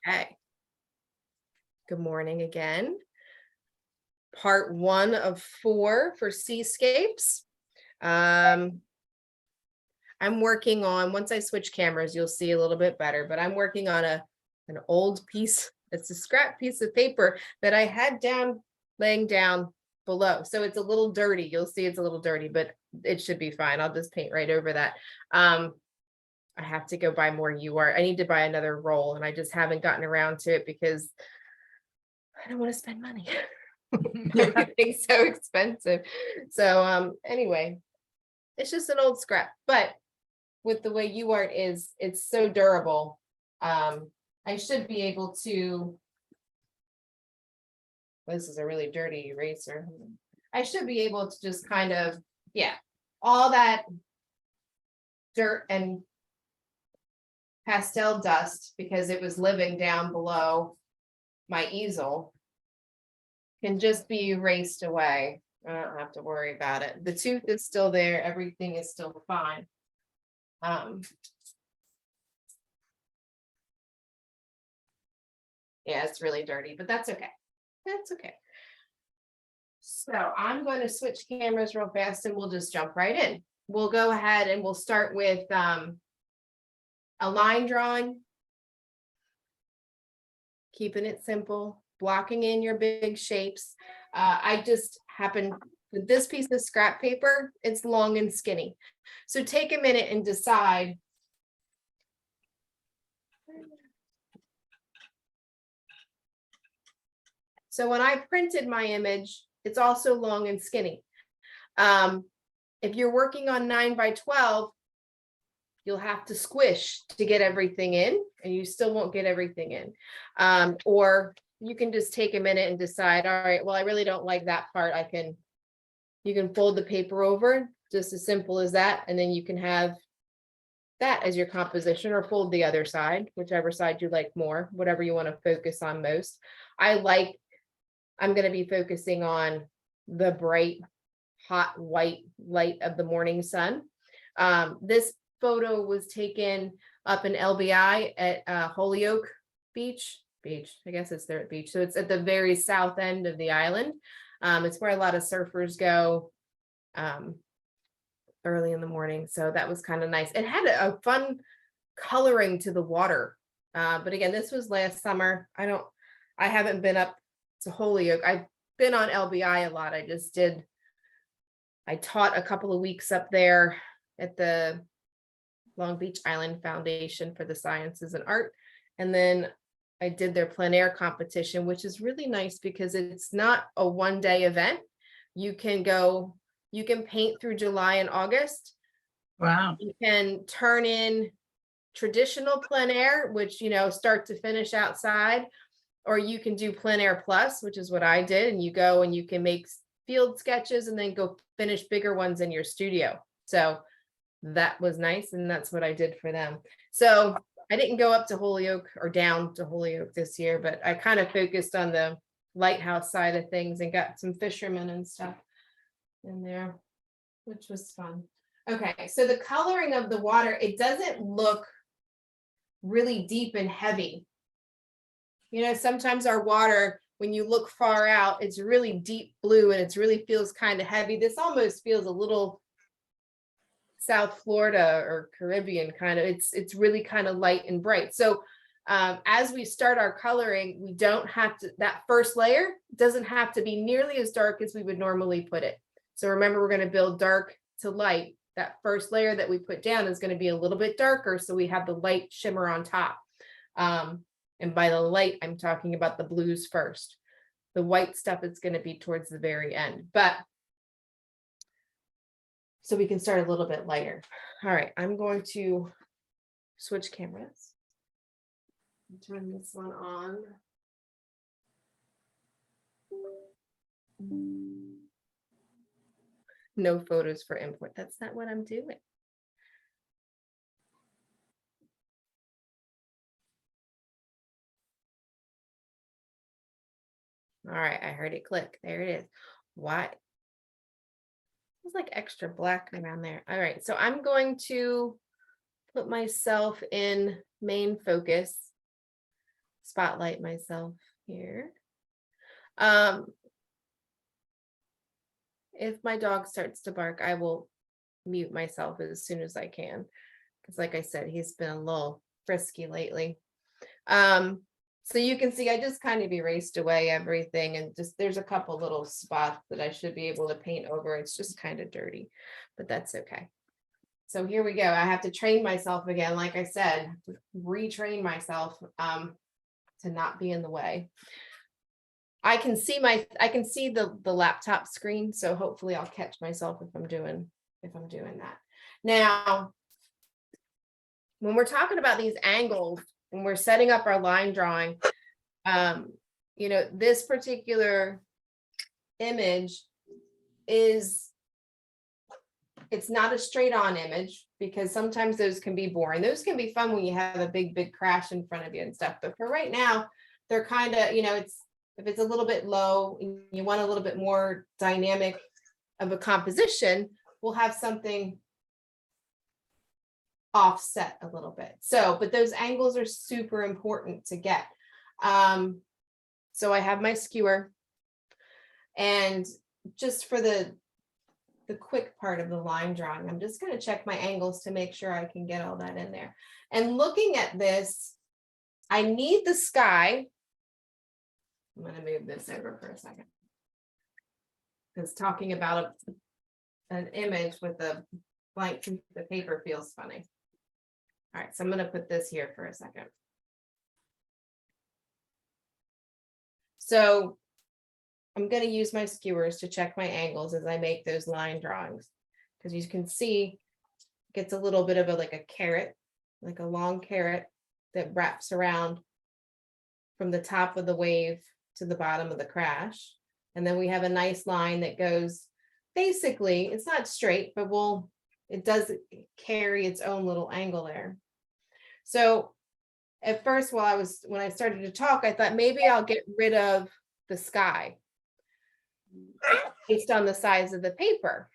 Okay. Good morning again. Part 1 of 4 for Seascapes. I'm working on, once I switch cameras, you'll see a little bit better, but I'm working on an old piece. It's a scrap piece of paper that I had laying down below. So it's a little dirty. You'll see it's a little dirty, but it should be fine. I'll just paint right over that. I have to go buy more UArt. I need to buy another roll, and I just haven't gotten around to it because I don't want to spend money. Everything's so expensive. So anyway, it's just an old scrap, but with the way UArt is, it's so durable. I should be able to, this is a really dirty eraser. I should be able to just kind of, yeah, all that dirt and pastel dust, because it was living down below my easel, can just be erased away. I don't have to worry about it. The tooth is still there. Everything is still fine. Yeah, it's really dirty, but that's okay. That's okay. So I'm going to switch cameras real fast and we'll just jump right in. We'll go ahead and we'll start with a line drawing. Keeping it simple, blocking in your big shapes. I just happen with this piece of scrap paper, it's long and skinny. So take a minute and decide. So when I printed my image, it's also long and skinny. If you're working on 9x12, you'll have to squish to get everything in, and you still won't get everything in. Or you can just take a minute and decide, all right, well, I really don't like that part. You can fold the paper over, just as simple as that. And then you can have that as your composition, or fold the other side, whichever side you like more, whatever you want to focus on most. I'm going to be focusing on the bright, hot, white light of the morning sun. This photo was taken up in LBI at Holyoke Beach. I guess it's there at beach. So it's at the very south end of the island. It's where a lot of surfers go early in the morning. So that was kind of nice. It had a fun coloring to the water. But again, this was last summer. I haven't been up to Holyoke. I've been on LBI a lot. I taught a couple of weeks up there at the Long Beach Island Foundation for the Sciences and Art. And then I did their plein air competition, which is really nice because it's not a one-day event. You can paint through July and August. Wow. You can turn in traditional plein air, which, start to finish outside, or you can do plein air plus, which is what I did. And you go and you can make field sketches and then go finish bigger ones in your studio. So that was nice. And that's what I did for them. So I didn't go up to Holyoke or down to Holyoke this year, but I kind of focused on the lighthouse side of things and got some fishermen and stuff in there, which was fun. Okay, so the coloring of the water, it doesn't look really deep and heavy. Sometimes our water, when you look far out, it's really deep blue and it really feels kind of heavy. This almost feels a little South Florida or Caribbean kind of. It's really kind of light and bright. So as we start our coloring, we don't have to, that first layer doesn't have to be nearly as dark as we would normally put it. So remember, we're going to build dark to light. That first layer that we put down is going to be a little bit darker, so we have the light shimmer on top. And by the light, I'm talking about the blues first. The white stuff is going to be towards the very end, so we can start a little bit lighter. All right, I'm going to switch cameras. Turn this one on. No photos for import. That's not what I'm doing. All right, I heard it click. There it is. Why? It's like extra black around there. All right, so I'm going to put myself in main focus. spotlight myself here. If my dog starts to bark, I will mute myself as soon as I can, because like I said, he's been a little frisky lately. So you can see I just kind of erased away everything, and just there's a couple little spots that I should be able to paint over. It's just kind of dirty, but that's okay. So here we go. I have to train myself again, like I said, retrain myself to not be in the way. I can see the laptop screen, so hopefully I'll catch myself if I'm doing that. Now, when we're talking about these angles, when we're setting up our line drawing, you know, this particular image it's not a straight on image, because sometimes those can be boring. Those can be fun when you have a big crash in front of you and stuff. But for right now, they're kind of, you know, if it's a little bit low and you want a little bit more dynamic of a composition, we'll have something offset a little bit. So, but those angles are super important to get. So I have my skewer, and just for the quick part of the line drawing, I'm just going to check my angles to make sure I can get all that in there. And looking at this, I need the sky. I'm going to move this over for a second, because talking about an image with a blank piece of paper feels funny. All right, so I'm going to put this here for a second. So I'm going to use my skewers to check my angles as I make those line drawings, because you can see it gets a little bit of like a carrot, like a long carrot that wraps around from the top of the wave to the bottom of the crash. And then we have a nice line that goes, basically, it's not straight, but it does carry its own little angle there. So at first, when I started to talk, I thought maybe I'll get rid of the sky based on the size of the paper.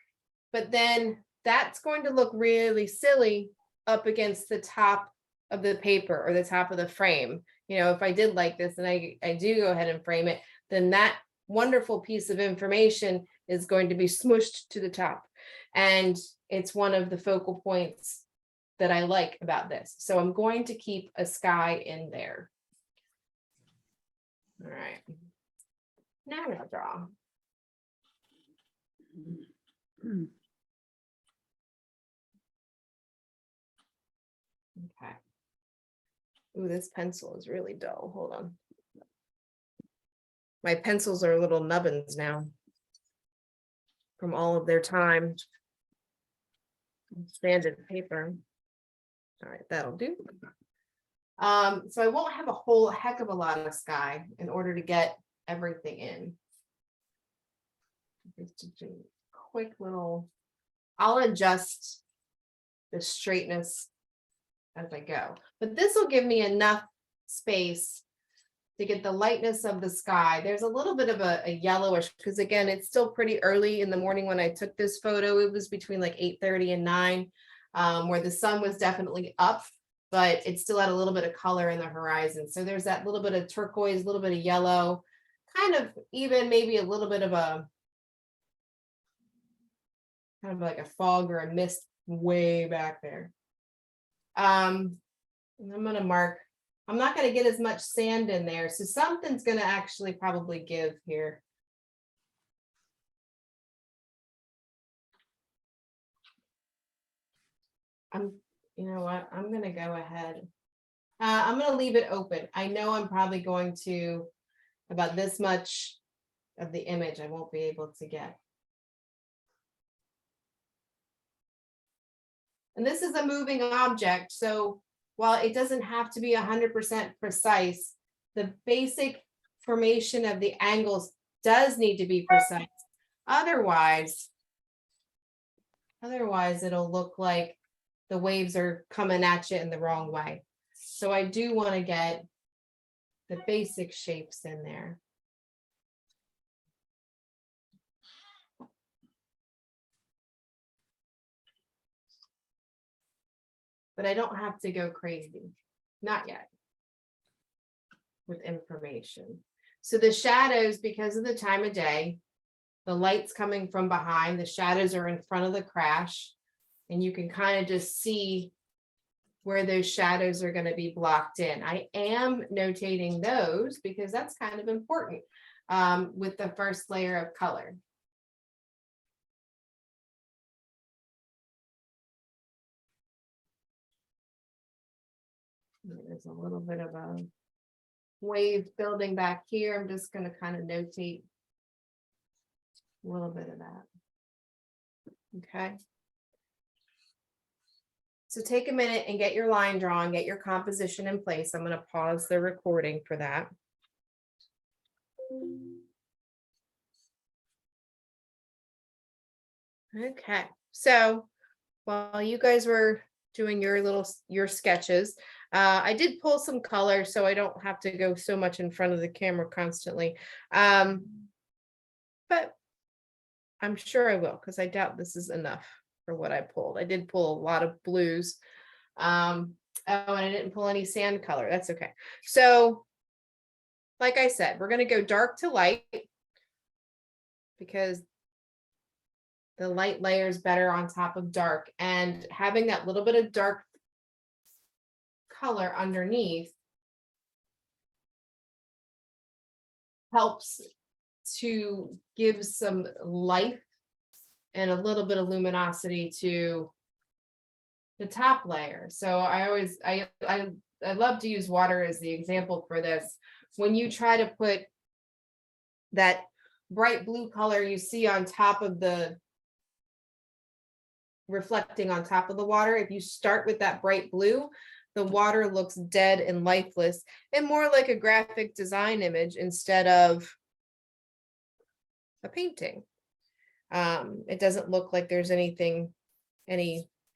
But then that's going to look really silly up against the top of the paper or the top of the frame. You know, if I did like this and I do go ahead and frame it, then that wonderful piece of information is going to be smushed to the top. And it's one of the focal points that I like about this. So I'm going to keep a sky in there. All right. Now I'm going to draw. Okay. Ooh, this pencil is really dull. Hold on. My pencils are little nubbins now from all of their time. Sanded paper. All right, that'll do. So I won't have a whole heck of a lot of sky in order to get everything in. Just a quick little, I'll adjust the straightness as I go, but this will give me enough space to get the lightness of the sky. There's a little bit of a yellowish, because again, it's still pretty early in the morning when I took this photo. It was between like 8:30 and 9, where the sun was definitely up, but it still had a little bit of color in the horizon. So there's that little bit of turquoise, a little bit of yellow, kind of even maybe a little bit of a kind of like a fog or a mist way back there. And I'm going to mark. I'm not going to get as much sand in there, so something's going to actually probably give here. You know what? I'm going to go ahead. I'm going to leave it open. I know I'm probably going to, about this much of the image I won't be able to get. And this is a moving object, so while it doesn't have to be 100% precise, the basic formation of the angles does need to be precise. Otherwise it'll look like the waves are coming at you in the wrong way. So I do want to get the basic shapes in there. But I don't have to go crazy. Not yet. with information. So the shadows, because of the time of day, the light's coming from behind, the shadows are in front of the crash, and you can kind of just see where those shadows are going to be blocked in. I am notating those because that's kind of important with the first layer of color. There's a little bit of a wave building back here. I'm just going to kind of notate a little bit of that. Okay. So take a minute and get your line drawn, get your composition in place. I'm going to pause the recording for that. Okay, so while you guys were doing your sketches, I did pull some color so I don't have to go so much in front of the camera constantly. But I'm sure I will, because I doubt this is enough for what I pulled. I did pull a lot of blues. Oh, and I didn't pull any sand color. That's okay. So, like I said, we're going to go dark to light because the light layers better on top of dark, and having that little bit of dark color underneath helps to give some life and a little bit of luminosity to the top layer. So I love to use water as the example for this. When you try to put that bright blue color you see on top of the reflecting on top of the water, if you start with that bright blue, the water looks dead and lifeless and more like a graphic design image instead of a painting. It doesn't look like there's any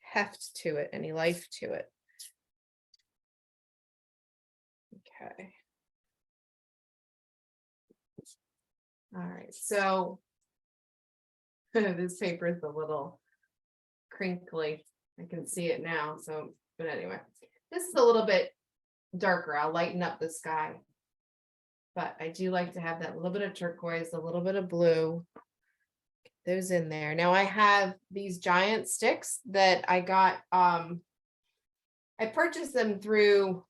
heft to it, any life to it. Okay. All right, so this paper is a little crinkly. I can see it now. So, but anyway, this is a little bit darker. I'll lighten up the sky. But I do like to have that little bit of turquoise, a little bit of blue. Get those in there. Now I have these giant sticks that I got. I purchased them through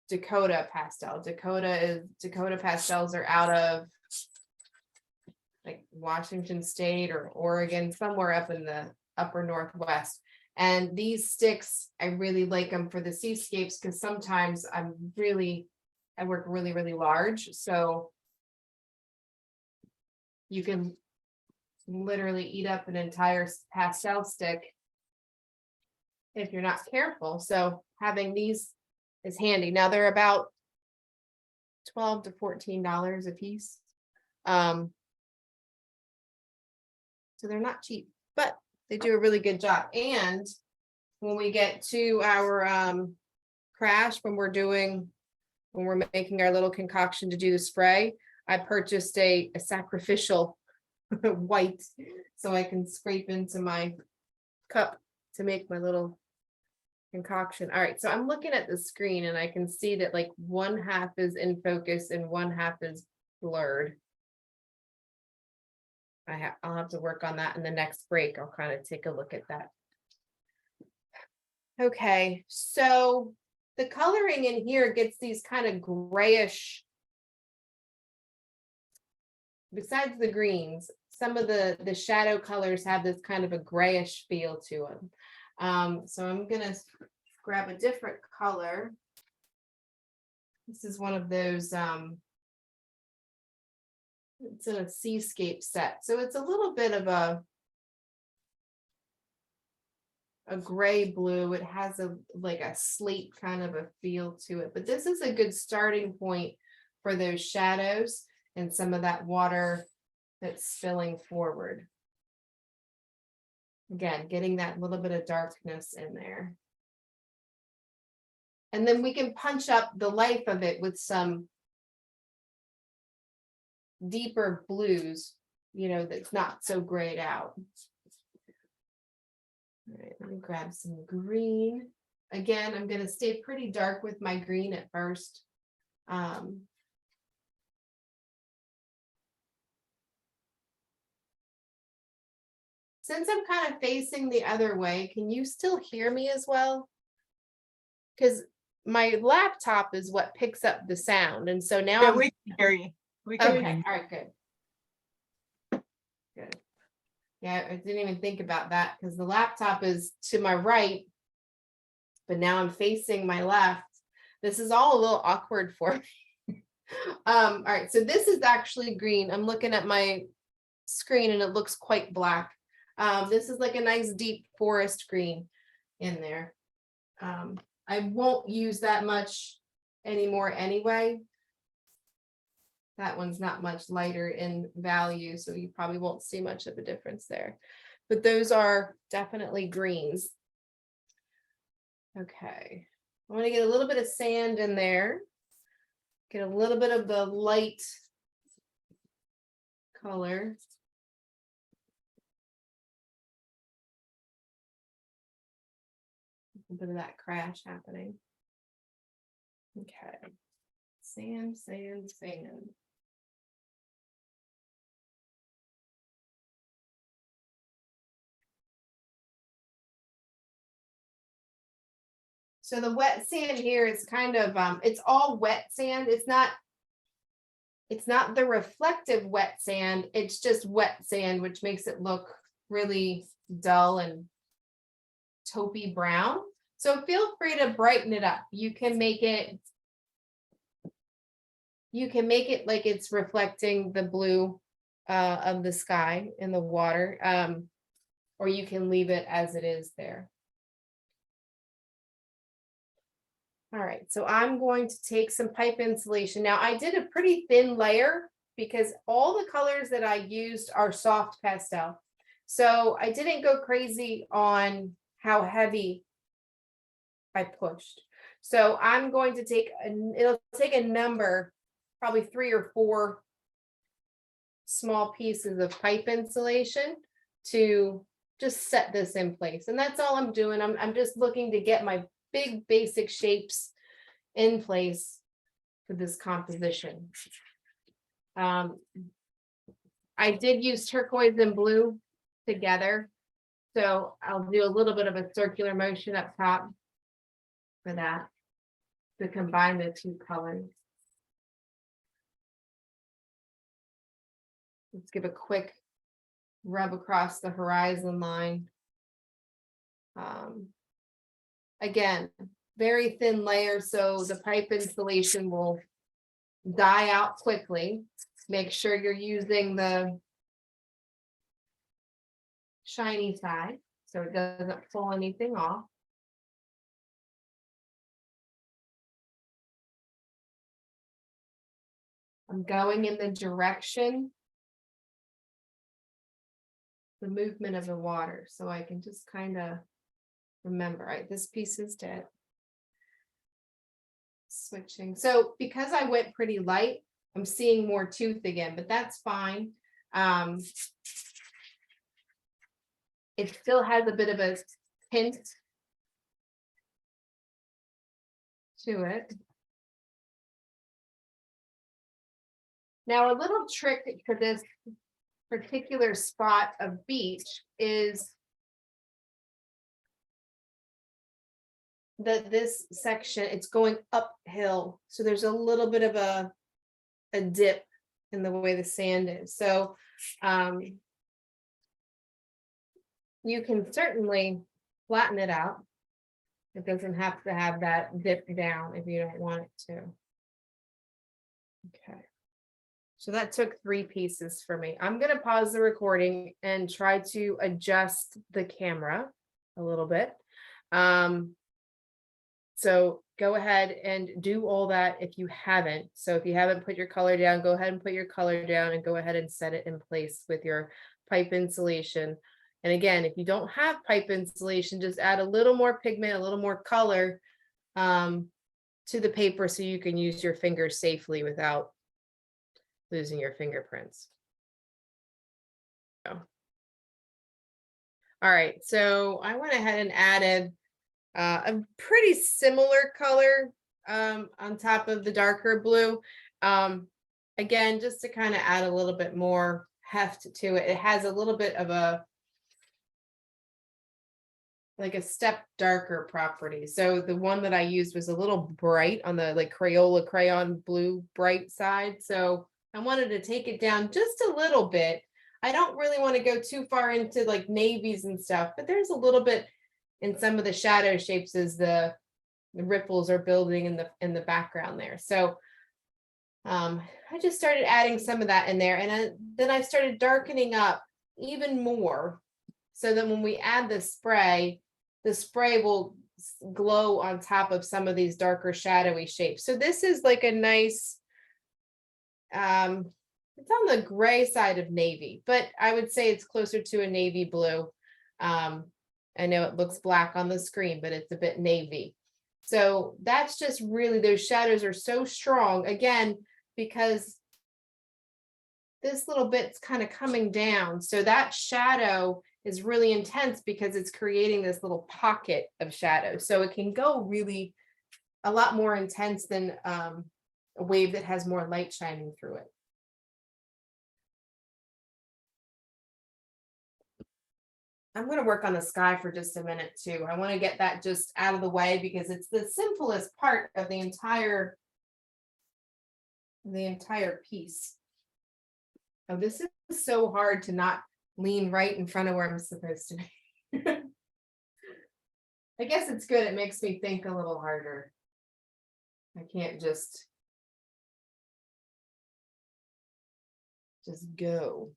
Dakota Pastel. Dakota Pastels are out of like Washington State or Oregon, somewhere up in the upper Northwest. And these sticks, I really like them for the seascapes because sometimes I work really, really large. So you can literally eat up an entire pastel stick if you're not careful. So having these is handy. Now they're about $12 to $14 a piece. So they're not cheap, but they do a really good job. And when we get to our crash, when we're making our little concoction to do the spray, I purchased a sacrificial white so I can scrape into my cup to make my little concoction. All right, so I'm looking at the screen and I can see that like one half is in focus and one half is blurred. I'll have to work on that in the next break. I'll kind of take a look at that. Okay, so the coloring in here gets these kind of grayish, besides the greens, some of the shadow colors have this kind of a grayish feel to them. So I'm gonna grab a different color. This is one of those, it's in a Seascape set. So it's a little bit of a gray blue. It has like a slate kind of a feel to it, but this is a good starting point for those shadows and some of that water that's spilling forward. Again, getting that little bit of darkness in there. And then we can punch up the life of it with some deeper blues, that's not so grayed out. All right, let me grab some green. Again, I'm going to stay pretty dark with my green at first. Since I'm kind of facing the other way, can you still hear me as well? Because my laptop is what picks up the sound. And so now Yeah, we can hear you. We can hear okay. you. All right, good. Good. Yeah, I didn't even think about that because the laptop is to my right, but now I'm facing my left. This is all a little awkward for me. All right, so this is actually green. I'm looking at my screen and it looks quite black. This is like a nice deep forest green in there. I won't use that much anymore anyway. That one's not much lighter in value, so you probably won't see much of a difference there. But those are definitely greens. Okay, I want to get a little bit of sand in there. Get a little bit of the light color. A bit of that crash happening. Okay. Sand, sand, sand. So the wet sand here is kind of, it's all wet sand. It's not the reflective wet sand. It's just wet sand, which makes it look really dull and taupey brown. So feel free to brighten it up. You can make it like it's reflecting the blue of the sky in the water, or you can leave it as it is there. All right, so I'm going to take some pipe insulation. Now I did a pretty thin layer because all the colors that I used are soft pastel. So I didn't go crazy on how heavy I pushed. So I'm going to take, it'll take a number, probably 3 or 4 small pieces of pipe insulation to just set this in place. And that's all I'm doing. I'm just looking to get my big basic shapes in place for this composition. I did use turquoise and blue together. So I'll do a little bit of a circular motion up top for that to combine the 2 colors. Let's give a quick rub across the horizon line. Again, very thin layer, so the pipe insulation will die out quickly. Make sure you're using the shiny side so it doesn't pull anything off. I'm going in the direction, the movement of the water, so I can just kind of remember, right, this piece is dead. Switching. So because I went pretty light, I'm seeing more tooth again, but that's fine. It still has a bit of a hint to it. Now, a little trick for this particular spot of beach is that this section, it's going uphill. So there's a little bit of a dip in the way the sand is. So you can certainly flatten it out. It doesn't have to have that dip down if you don't want it to. Okay. So that took 3 pieces for me. I'm going to pause the recording and try to adjust the camera a little bit. So go ahead and do all that if you haven't. So if you haven't put your color down, go ahead and put your color down and go ahead and set it in place with your pipe insulation. And again, if you don't have pipe insulation, just add a little more pigment, a little more color to the paper so you can use your fingers safely without losing your fingerprints. So. All right, so I went ahead and added a pretty similar color on top of the darker blue. Again, just to kind of add a little bit more heft to it. It has a little bit of a like a step darker property. So the one that I used was a little bright on the like Crayola crayon blue bright side. So I wanted to take it down just a little bit. I don't really want to go too far into like navies and stuff, but there's a little bit in some of the shadow shapes as the ripples are building in the background there. So I just started adding some of that in there, and then I started darkening up even more so that when we add the spray will glow on top of some of these darker shadowy shapes. So this is like a nice, it's on the gray side of navy, but I would say it's closer to a navy blue. I know it looks black on the screen, but it's a bit navy. So that's just really, those shadows are so strong, again, because this little bit's kind of coming down. So that shadow is really intense because it's creating this little pocket of shadow. So it can go really a lot more intense than a wave that has more light shining through it. I'm going to work on the sky for just a minute too. I want to get that just out of the way because it's the simplest part of the entire piece. Oh, this is so hard to not lean right in front of where I'm supposed to be. I guess it's good. It makes me think a little harder. I can't just go.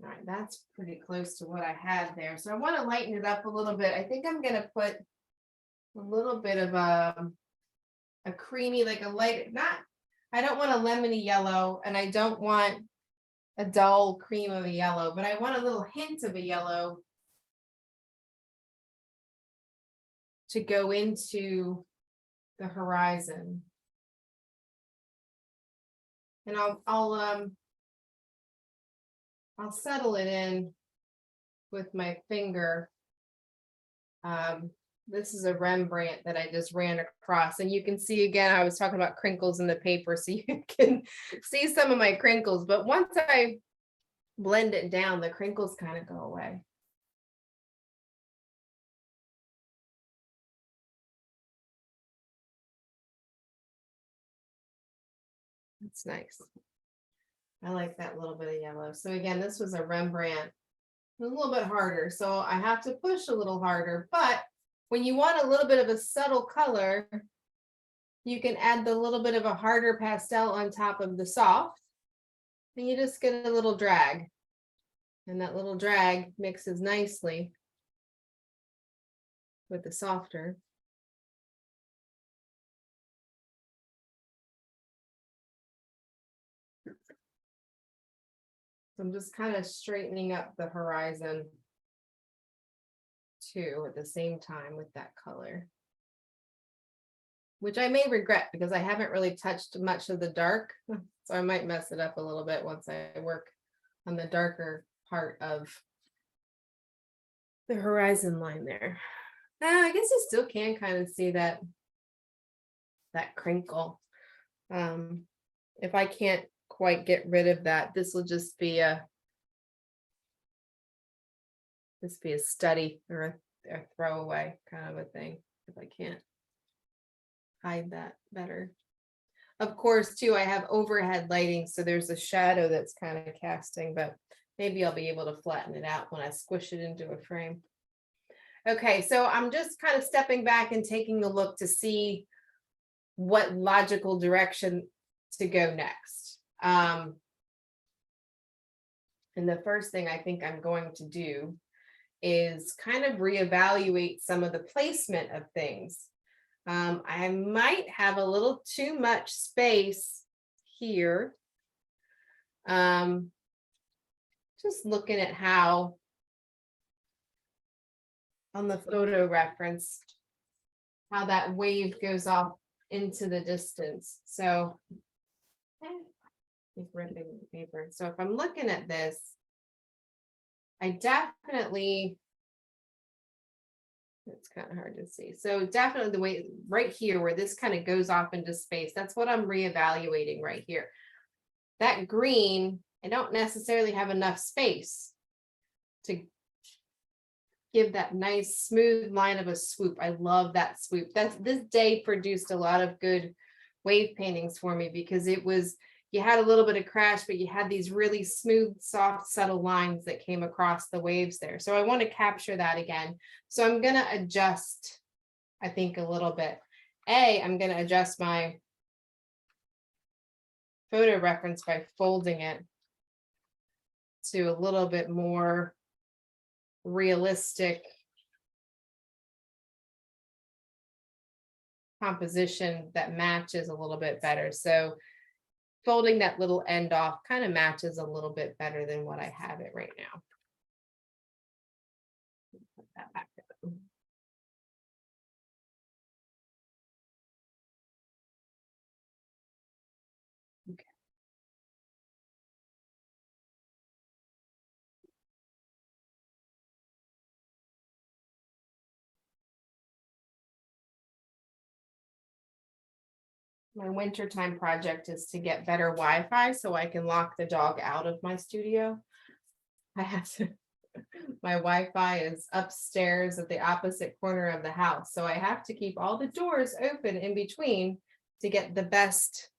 All right, that's pretty close to what I had there. So I want to lighten it up a little bit. I think I'm going to put a little bit of a creamy, like a light, I don't want a lemony yellow, and I don't want a dull cream of a yellow, but I want a little hint of a yellow to go into the horizon. And I'll settle it in with my finger. This is a Rembrandt that I just ran across, and you can see again, I was talking about crinkles in the paper, so you can see some of my crinkles, but once I blend it down, the crinkles kind of go away. That's nice. I like that little bit of yellow. So again, this was a Rembrandt, a little bit harder, so I have to push a little harder, but when you want a little bit of a subtle color, you can add the little bit of a harder pastel on top of the soft, and you just get a little drag. And that little drag mixes nicely with the softer. So I'm just kind of straightening up the horizon too at the same time with that color, which I may regret because I haven't really touched much of the dark. So I might mess it up a little bit once I work on the darker part of the horizon line there. I guess you still can kind of see that crinkle. If I can't quite get rid of that, this will just be a study or a throwaway kind of a thing if I can't hide that better. Of course, too, I have overhead lighting, so there's a shadow that's kind of casting, but maybe I'll be able to flatten it out when I squish it into a frame. Okay, so I'm just kind of stepping back and taking a look to see what logical direction to go next. And the first thing I think I'm going to do is kind of reevaluate some of the placement of things. I might have a little too much space here. Just looking at how on the photo reference, how that wave goes off into the distance. So ripping the paper. So if I'm looking at this, I definitely It's kind of hard to see. So definitely the way right here where this kind of goes off into space, that's what I'm reevaluating right here. That green, I don't necessarily have enough space to give that nice smooth line of a swoop. I love that swoop. This day produced a lot of good wave paintings for me because it was, you had a little bit of crash, but you had these really smooth, soft, subtle lines that came across the waves there. So I want to capture that again. So I'm going to adjust, I think, a little bit. I'm going to adjust my photo reference by folding it to a little bit more realistic composition that matches a little bit better. So folding that little end off kind of matches a little bit better than what I have it right now. Put that back down. Okay. My wintertime project is to get better Wi-Fi so I can lock the dog out of my studio. I have to, my Wi-Fi is upstairs at the opposite corner of the house. So I have to keep all the doors open in between to get the best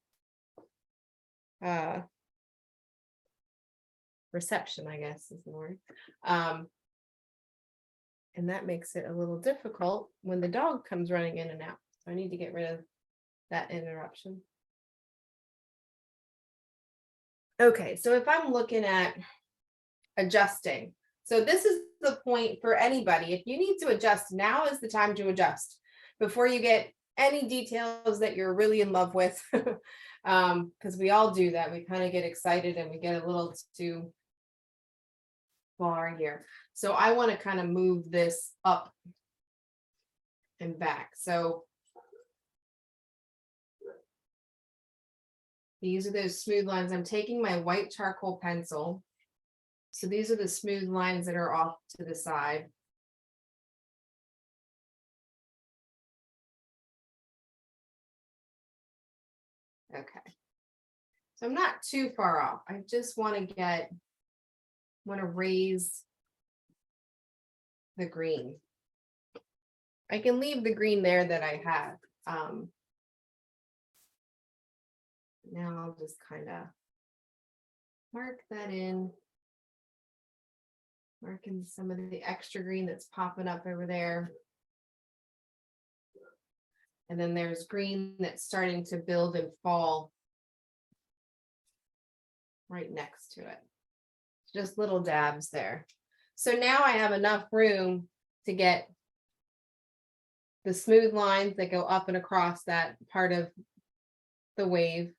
reception, I guess is the word. And that makes it a little difficult when the dog comes running in and out. So I need to get rid of that interruption. Okay, so if I'm looking at adjusting, so this is the point for anybody. If you need to adjust, now is the time to adjust before you get any details that you're really in love with. Because we all do that. We kind of get excited and we get a little too far here. So I want to kind of move this up and back. So these are those smooth lines. I'm taking my white charcoal pencil. So these are the smooth lines that are off to the side. Okay. So I'm not too far off. I just want to raise the green. I can leave the green there that I have. Now I'll just kind of mark that in. Marking some of the extra green that's popping up over there. And then there's green that's starting to build and fall right next to it. Just little dabs there. So now I have enough room to get the smooth lines that go up and across that part of the wave.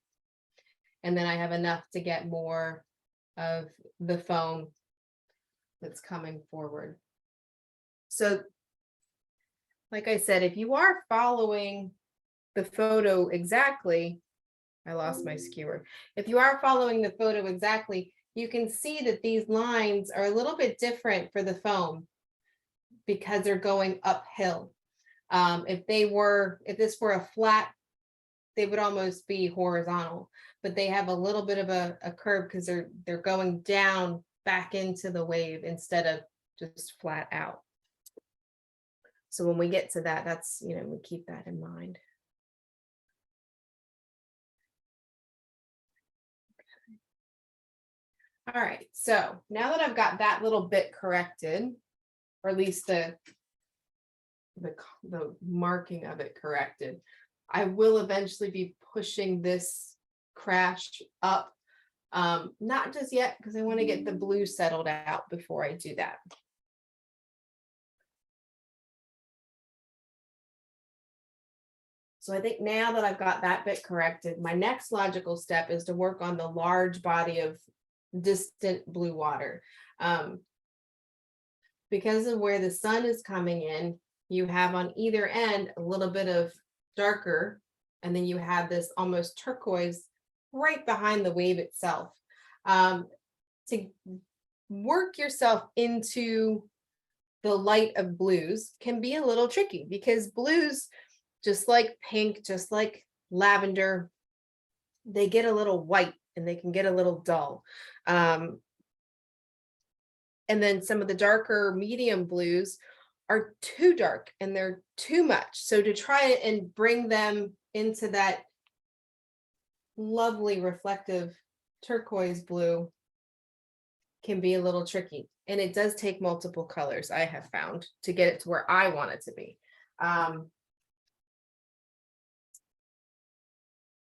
And then I have enough to get more of the foam that's coming forward. So, like I said, if you are following the photo exactly, I lost my skewer. If you are following the photo exactly, you can see that these lines are a little bit different for the foam because they're going uphill. If this were a flat, they would almost be horizontal, but they have a little bit of a curve because they're going down back into the wave instead of just flat out. So when we get to that, that's, we keep that in mind. Okay. All right, so now that I've got that little bit corrected, or at least the marking of it corrected, I will eventually be pushing this crash up. Not just yet, because I want to get the blue settled out before I do that. So I think now that I've got that bit corrected, my next logical step is to work on the large body of distant blue water. Because of where the sun is coming in, you have on either end a little bit of darker, and then you have this almost turquoise right behind the wave itself. To work yourself into the light of blues can be a little tricky because blues, just like pink, just like lavender, they get a little white and they can get a little dull. And then some of the darker medium blues are too dark and they're too much. So to try and bring them into that lovely reflective turquoise blue can be a little tricky. And it does take multiple colors, I have found, to get it to where I want it to be. And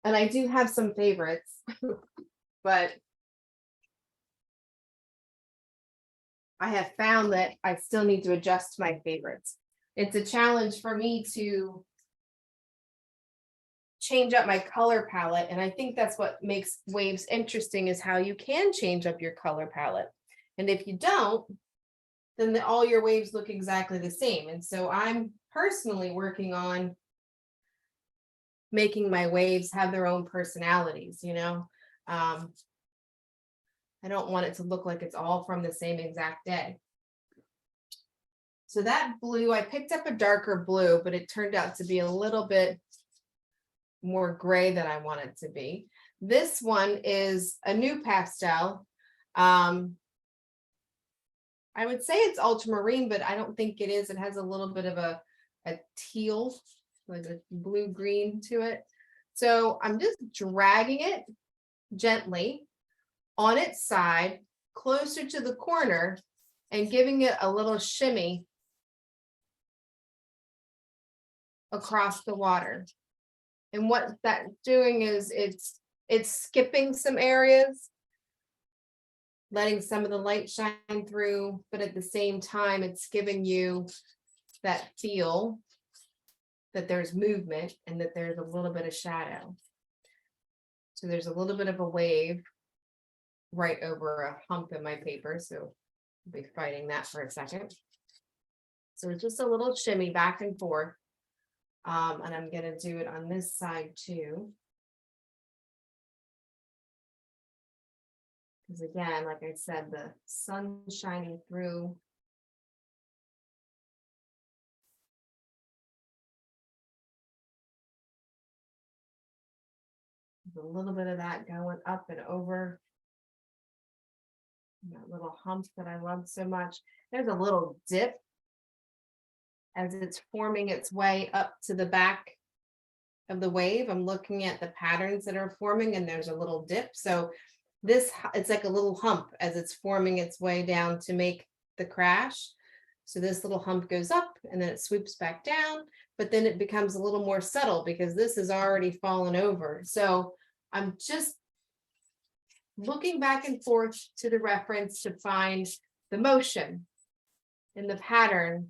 I do have some favorites, but I have found that I still need to adjust my favorites. It's a challenge for me to change up my color palette. And I think that's what makes waves interesting, is how you can change up your color palette. And if you don't, then all your waves look exactly the same. And so I'm personally working on making my waves have their own personalities, you know. I don't want it to look like it's all from the same exact day. So that blue, I picked up a darker blue, but it turned out to be a little bit more gray than I want it to be. This one is a new pastel. I would say it's ultramarine, but I don't think it is. It has a little bit of a teal, like a blue green to it. So I'm just dragging it gently on its side closer to the corner and giving it a little shimmy across the water. And what that's doing is it's skipping some areas, letting some of the light shine through, but at the same time, it's giving you that feel that there's movement and that there's a little bit of shadow. So there's a little bit of a wave right over a hump in my paper. So I'll be fighting that for a second. So it's just a little shimmy back and forth. And I'm going to do it on this side too. Because again, like I said, the sun shining through. There's a little bit of that going up and over. That little hump that I love so much. There's a little dip as it's forming its way up to the back of the wave. I'm looking at the patterns that are forming and there's a little dip. So this, it's like a little hump as it's forming its way down to make the crash. So this little hump goes up and then it swoops back down, but then it becomes a little more subtle because this is already fallen over. So I'm just looking back and forth to the reference to find the motion in the pattern.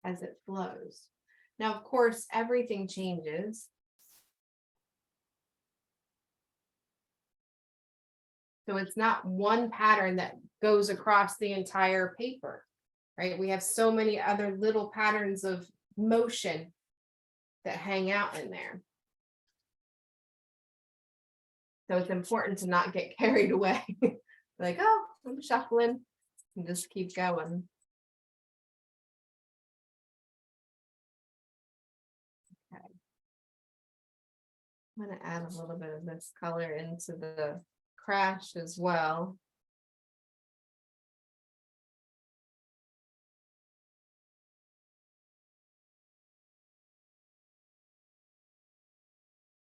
As it flows. Now, of course, everything changes. So it's not one pattern that goes across the entire paper, right? We have so many other little patterns of motion that hang out in there. So it's important to not get carried away. Like, oh, I'm shuffling and just keep going. Okay. I'm going to add a little bit of this color into the crash as well.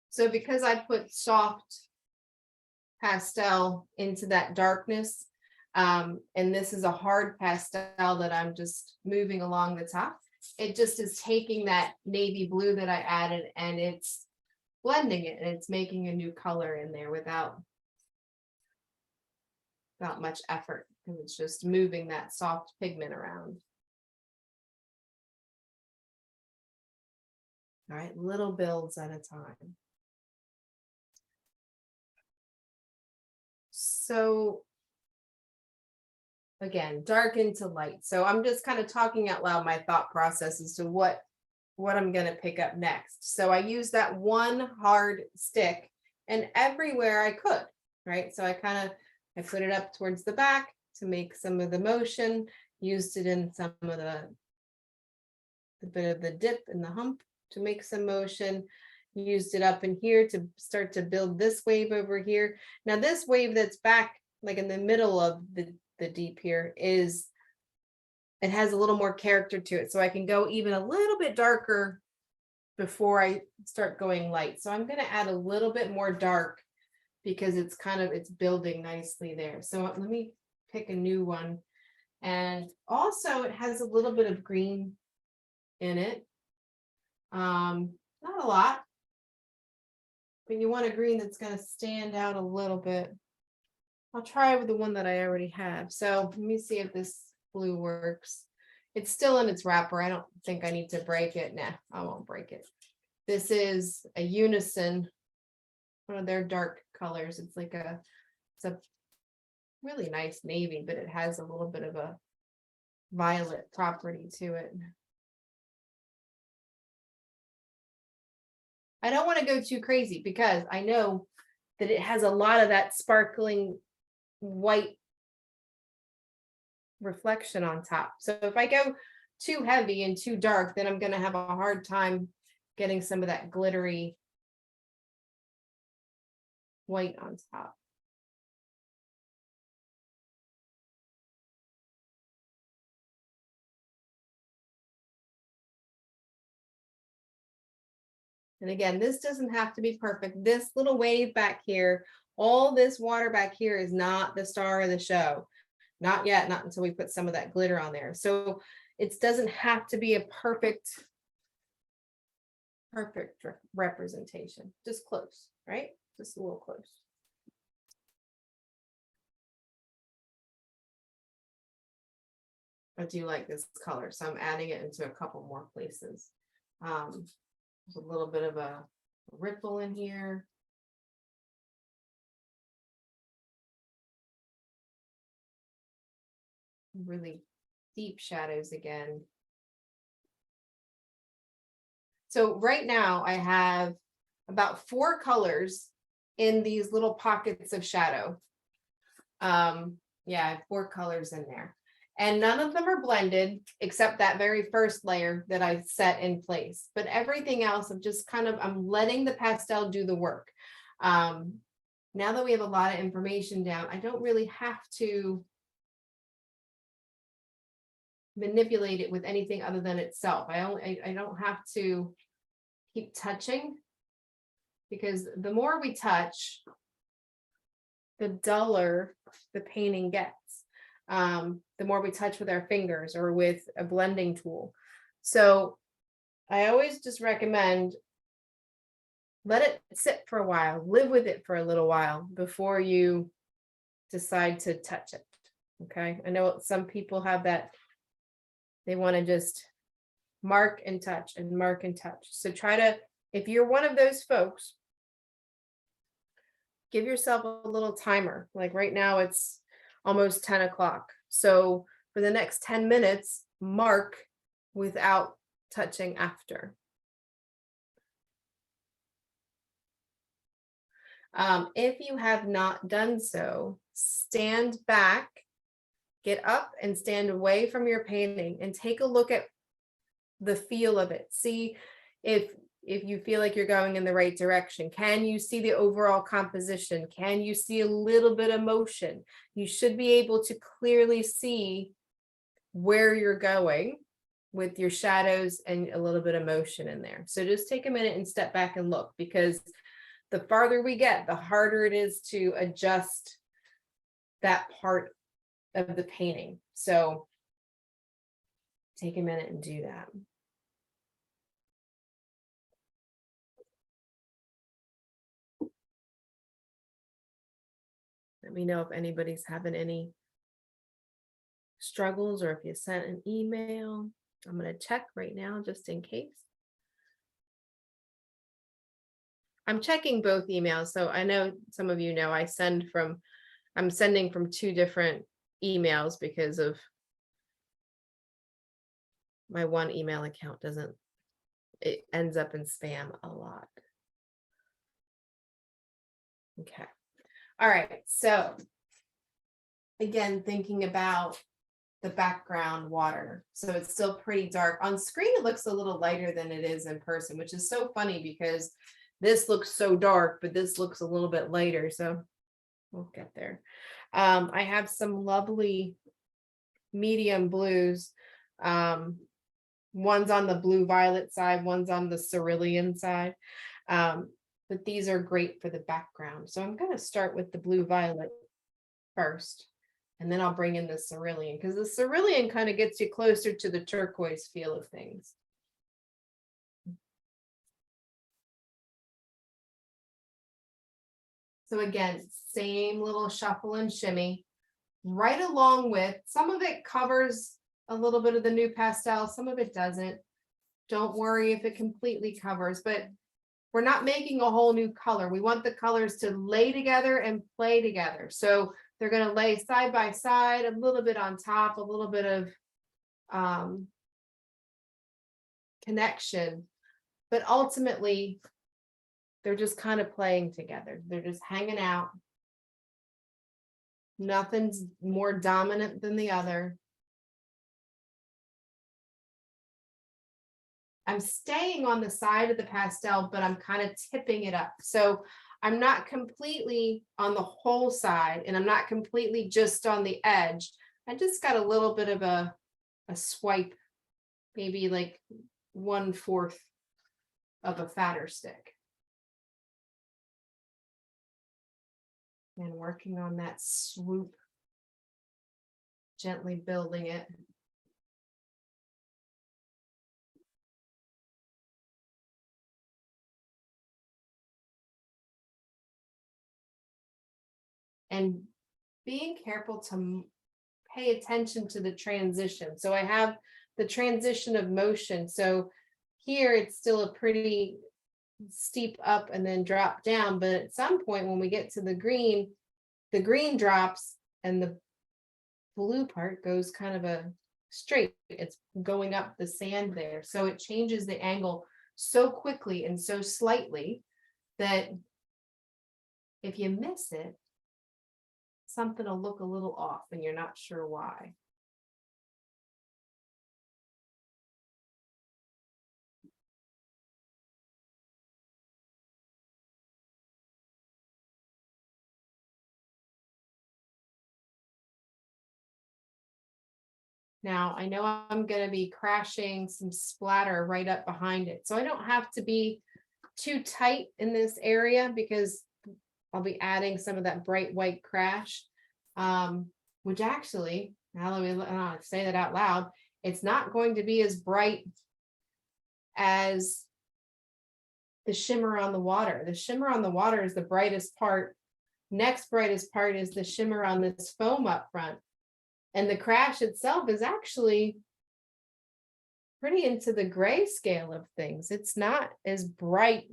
So because I put soft pastel into that darkness, and this is a hard pastel that I'm just moving along the top, it just is taking that navy blue that I added and it's blending it and it's making a new color in there without much effort, because it's just moving that soft pigment around. All right, little builds at a time. So again, dark into light. So I'm just kind of talking out loud my thought process as to what I'm going to pick up next. So I use that one hard stick and everywhere I could. right? So I put it up towards the back to make some of the motion, used it in some of the bit of the dip and the hump to make some motion, used it up in here to start to build this wave over here. Now this wave that's back like in the middle of the deep here is, it has a little more character to it. So I can go even a little bit darker before I start going light. So I'm going to add a little bit more dark because it's it's building nicely there. So let me pick a new one. And also it has a little bit of green in it. Not a lot, but you want a green that's going to stand out a little bit. I'll try with the one that I already have. So let me see if this blue works. It's still in its wrapper. I don't think I need to break it. Nah, I won't break it. This is a Unison, one of their dark colors. It's a really nice navy, but it has a little bit of a violet property to it. I don't want to go too crazy because I know that it has a lot of that sparkling white reflection on top. So if I go too heavy and too dark, then I'm going to have a hard time getting some of that glittery white on top. And again, this doesn't have to be perfect. This little wave back here, all this water back here is not the star of the show. Not yet, not until we put some of that glitter on there. So it doesn't have to be a perfect representation, just close, right? Just a little close. I do like this color, so I'm adding it into a couple more places. There's a little bit of a ripple in here. Really deep shadows again. So right now I have about 4 colors in these little pockets of shadow. Yeah, I have 4 colors in there. And none of them are blended except that very first layer that I set in place. But everything else, I'm letting the pastel do the work. Now that we have a lot of information down, I don't really have to manipulate it with anything other than itself. I don't have to keep touching, because the more we touch, the duller the painting gets. The more we touch with our fingers or with a blending tool. So I always just recommend let it sit for a while, live with it for a little while before you decide to touch it. Okay. I know some people have that. They want to just mark and touch and mark and touch. So try to, if you're one of those folks, give yourself a little timer. Like right now it's almost 10 o'clock. So for the next 10 minutes, mark without touching after. If you have not done so, stand back, get up and stand away from your painting and take a look at the feel of it. See if you feel like you're going in the right direction. Can you see the overall composition? Can you see a little bit of motion? You should be able to clearly see where you're going with your shadows and a little bit of motion in there. So just take a minute and step back and look, because the farther we get, the harder it is to adjust that part of the painting. So take a minute and do that. Let me know if anybody's having any struggles or if you sent an email. I'm going to check right now just in case. I'm checking both emails. So I know some of you know I'm sending from 2 different emails because of my one email account it ends up in spam a lot. Okay. All right, so again, thinking about the background water. So it's still pretty dark. On screen, it looks a little lighter than it is in person, which is so funny because this looks so dark, but this looks a little bit lighter. So we'll get there. I have some lovely medium blues. One's on the blue violet side, one's on the cerulean side. But these are great for the background. So I'm going to start with the blue violet first, and then I'll bring in the cerulean because the cerulean kind of gets you closer to the turquoise feel of things. So again, same little shuffle and shimmy, right along with, some of it covers a little bit of the new pastel, some of it doesn't. Don't worry if it completely covers, but we're not making a whole new color. We want the colors to lay together and play together. So they're going to lay side by side, a little bit on top, a little bit of connection, but ultimately they're just kind of playing together. They're just hanging out. Nothing's more dominant than the other. I'm staying on the side of the pastel, but I'm kind of tipping it up. So I'm not completely on the whole side, and I'm not completely just on the edge. I just got a little bit of a swipe, maybe like 1/4 of a fatter stick. And working on that swoop, gently building it. And being careful to pay attention to the transition. So I have the transition of motion. So here it's still a pretty steep up and then drop down. But at some point when we get to the green drops and the blue part goes kind of a straight. It's going up the sand there. So it changes the angle so quickly and so slightly that if you miss it, something will look a little off and you're not sure why. Now, I know I'm going to be crashing some splatter right up behind it. So I don't have to be too tight in this area because I'll be adding some of that bright white crash, which actually, now let me say that out loud, it's not going to be as bright as the shimmer on the water. The shimmer on the water is the brightest part. Next brightest part is the shimmer on this foam up front. And the crash itself is actually pretty into the gray scale of things. It's not as bright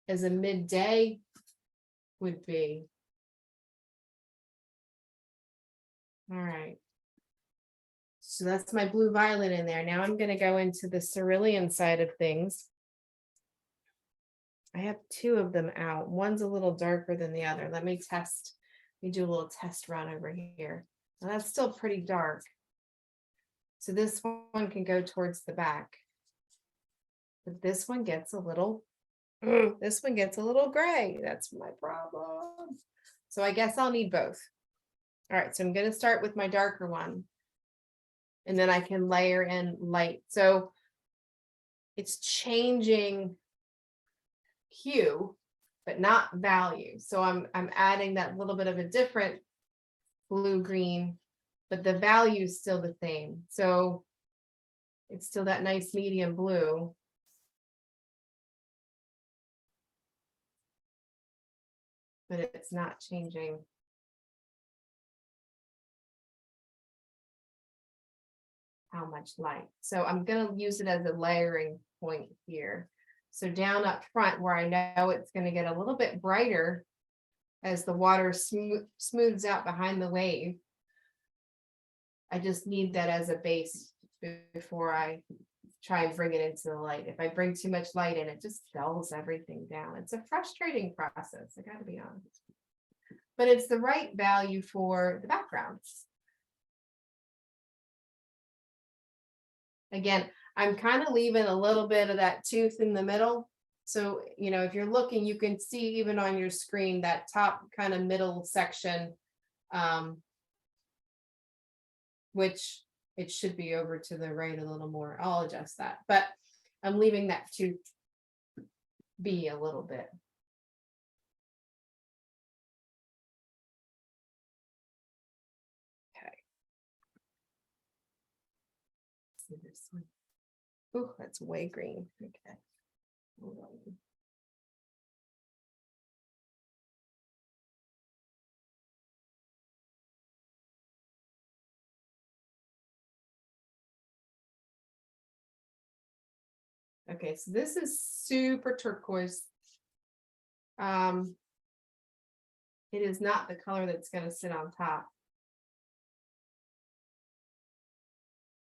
as a midday would be. All right. So that's my blue violet in there. Now I'm going to go into the cerulean side of things. I have 2 of them out. One's a little darker than the other. Let me test. Let me do a little test run over here. Now that's still pretty dark. So this one can go towards the back. But this one gets a little gray. That's my problem. So I guess I'll need both. All right, so I'm going to start with my darker one. And then I can layer in light. So it's changing hue, but not value. So I'm adding that little bit of a different blue green, but the value is still the same. So it's still that nice medium blue. But it's not changing how much light. So I'm going to use it as a layering point here. So down up front where I know it's going to get a little bit brighter as the water smooths out behind the wave. I just need that as a base before I try and bring it into the light. If I bring too much light in, it just dulls everything down. It's a frustrating process, I got to be honest. but it's the right value for the background. Again, I'm kind of leaving a little bit of that tooth in the middle. So, you know, if you're looking, you can see even on your screen that top kind of middle section, which it should be over to the right a little more. I'll adjust that, but I'm leaving that tooth be a little bit. Okay. Let's see this one. Oh, that's way green. Okay. Hold on. Okay, so this is super turquoise. It is not the color that's going to sit on top,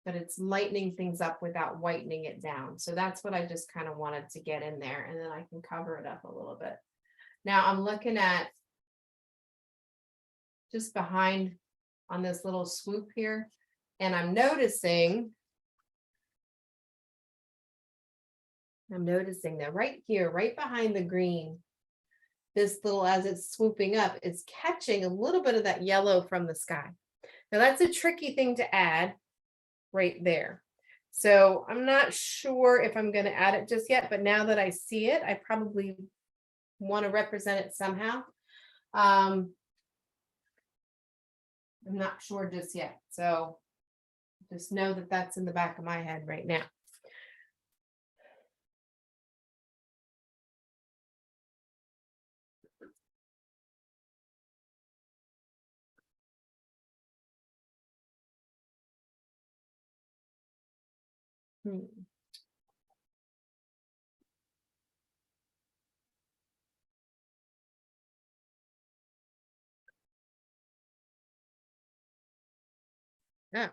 but it's lightening things up without whitening it down. So that's what I just kind of wanted to get in there, and then I can cover it up a little bit. Now I'm looking at just behind on this little swoop here, and I'm noticing that right here, right behind the green, this little, as it's swooping up, it's catching a little bit of that yellow from the sky. Now that's a tricky thing to add right there. So I'm not sure if I'm going to add it just yet, but now that I see it, I probably want to represent it somehow. I'm not sure just yet. So just know that that's in the back of my head right now. Yeah.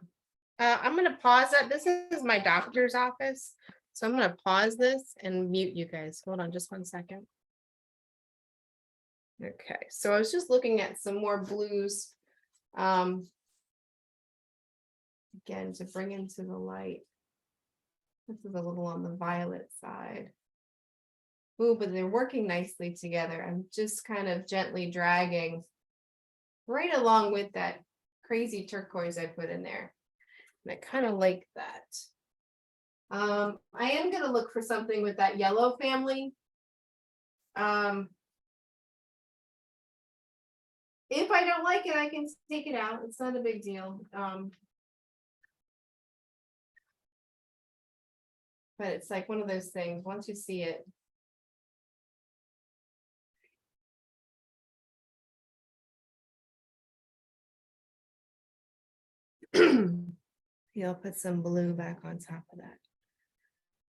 I'm going to pause that. This is my doctor's office. So I'm going to pause this and mute you guys. Hold on just 1 second. Okay, so I was just looking at some more blues. Again, to bring into the light. This is a little on the violet side. Ooh, but they're working nicely together. I'm just kind of gently dragging right along with that crazy turquoise I put in there. And I kind of like that. I am going to look for something with that yellow family. If I don't like it, I can take it out. It's not a big deal. But it's like one of those things, once you see it. I'll put some blue back on top of that.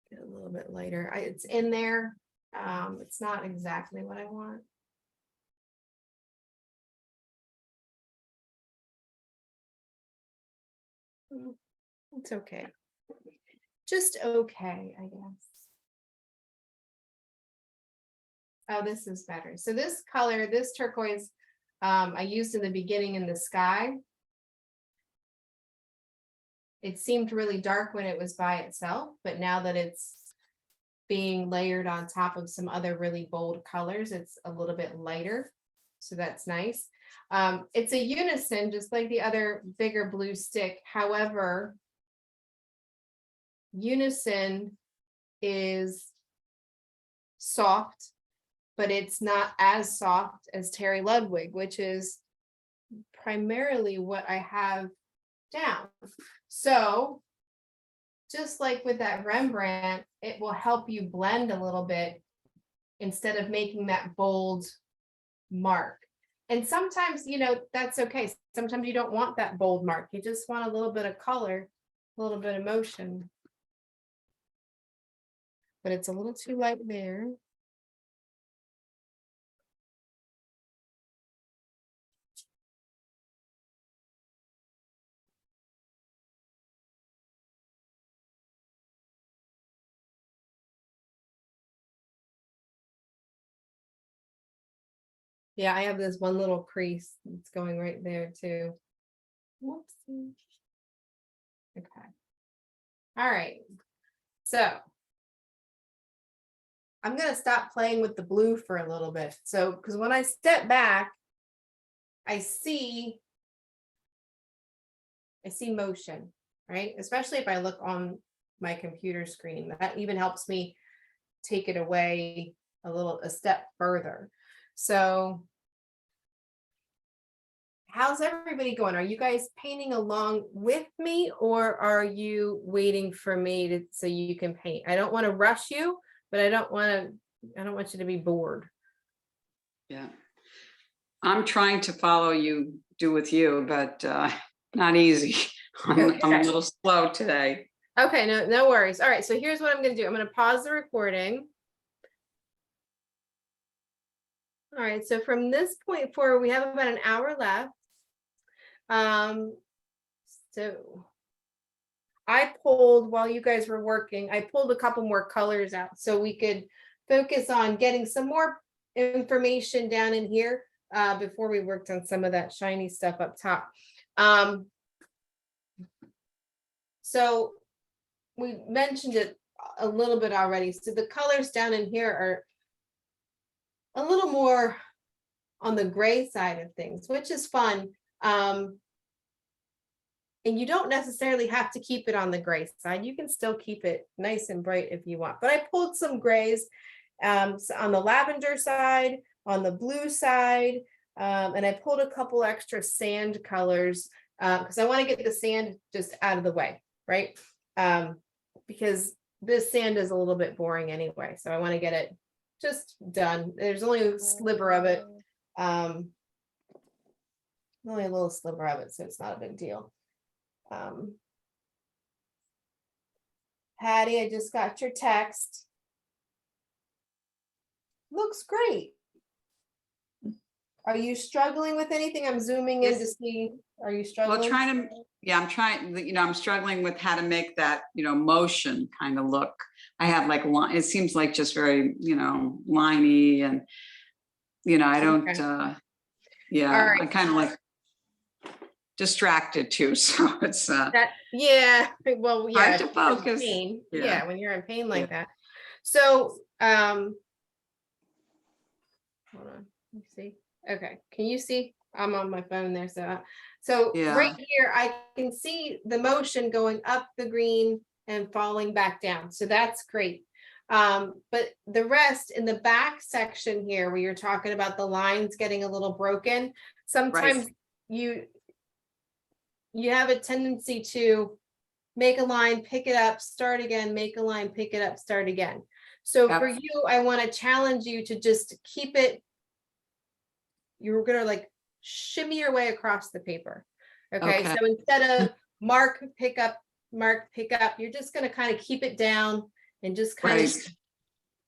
Get a little bit lighter. It's in there. It's not exactly what I want. It's okay. Just okay, I guess. Oh, this is better. So this color, this turquoise, I used in the beginning in the sky. It seemed really dark when it was by itself, but now that it's being layered on top of some other really bold colors, it's a little bit lighter. So that's nice. It's a unison, just like the other bigger blue stick. However, unison is soft, but it's not as soft as Terry Ludwig, which is primarily what I have down. So just like with that Rembrandt, it will help you blend a little bit instead of making that bold mark. And sometimes, you know, that's okay. Sometimes you don't want that bold mark. You just want a little bit of color, a little bit of motion. But it's a little too light there. Yeah, I have this one little crease that's going right there too. Whoopsie. Okay. All right. So I'm going to stop playing with the blue for a little bit. So, because when I step back, I see motion, right? Especially if I look on my computer screen. That even helps me take it away a step further. So how's everybody going? Are you guys painting along with me, or are you waiting for me so you can paint? I don't want to rush you, but I don't want you to be bored. Yeah. I'm trying to follow you, do with you, but not easy. I'm a little slow today. Okay, no worries. All right, so here's what I'm going to do. I'm going to pause the recording. All right, so from this point forward, we have about an hour left. So I pulled, while you guys were working, I pulled a couple more colors out so we could focus on getting some more information down in here before we worked on some of that shiny stuff up top. So we mentioned it a little bit already. So the colors down in here are a little more on the gray side of things, which is fun. And you don't necessarily have to keep it on the gray side. You can still keep it nice and bright if you want. But I pulled some grays on the lavender side, on the blue side, and I pulled a couple extra sand colors because I want to get the sand just out of the way, right? Because this sand is a little bit boring anyway. So I want to get it just done. There's only a sliver of it. Only a little sliver of it, so it's not a big deal. Patty, I just got your text. Looks great. Are you struggling with anything? I'm zooming in to see. Are you struggling? Well, I'm struggling with how to make that, motion kind of look. I have like, it seems like just very, liney and, I don't, Okay. yeah, Right. I'm kind of like distracted too. So it's yeah, well, yeah, hard to focus. Pain. Yeah. Yeah, when you're in pain like that. So, hold on, let me see. Okay, can you see? I'm on my phone there, so Yeah. right here I can see the motion going up the green and falling back down. So that's great. But the rest in the back section here, where you're talking about the lines getting a little broken, sometimes you have a tendency to make a line, pick it up, start again, make a line, pick it up, start again. So for you, I want to challenge you to just keep it. You're going to like shimmy your way across the paper. Okay. So instead of mark, pick up, you're just going to kind of keep it down and just kind of,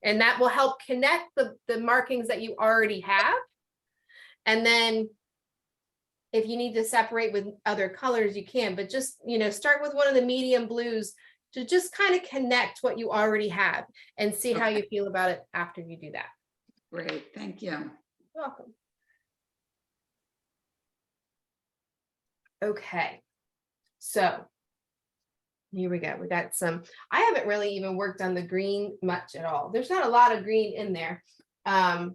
and that will help connect the markings that you already have. And then if you need to separate with other colors, you can, but just, start with one of the medium blues to just kind of connect what you already have and see how you feel about it after you do that. Great, thank you. You're welcome. Okay, so here we go. We got some, I haven't really even worked on the green much at all. There's not a lot of green in there, but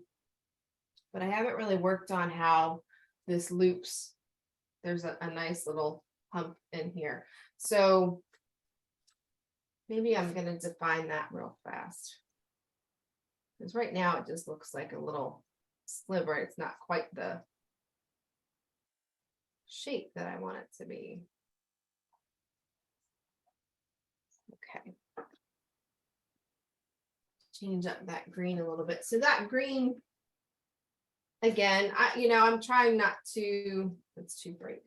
I haven't really worked on how this loops. There's a nice little hump in here. So maybe I'm going to define that real fast. Because right now it just looks like a little sliver. It's not quite the shape that I want it to be. Okay. Change up that green a little bit. So that green, again, I'm trying not to, it's too bright.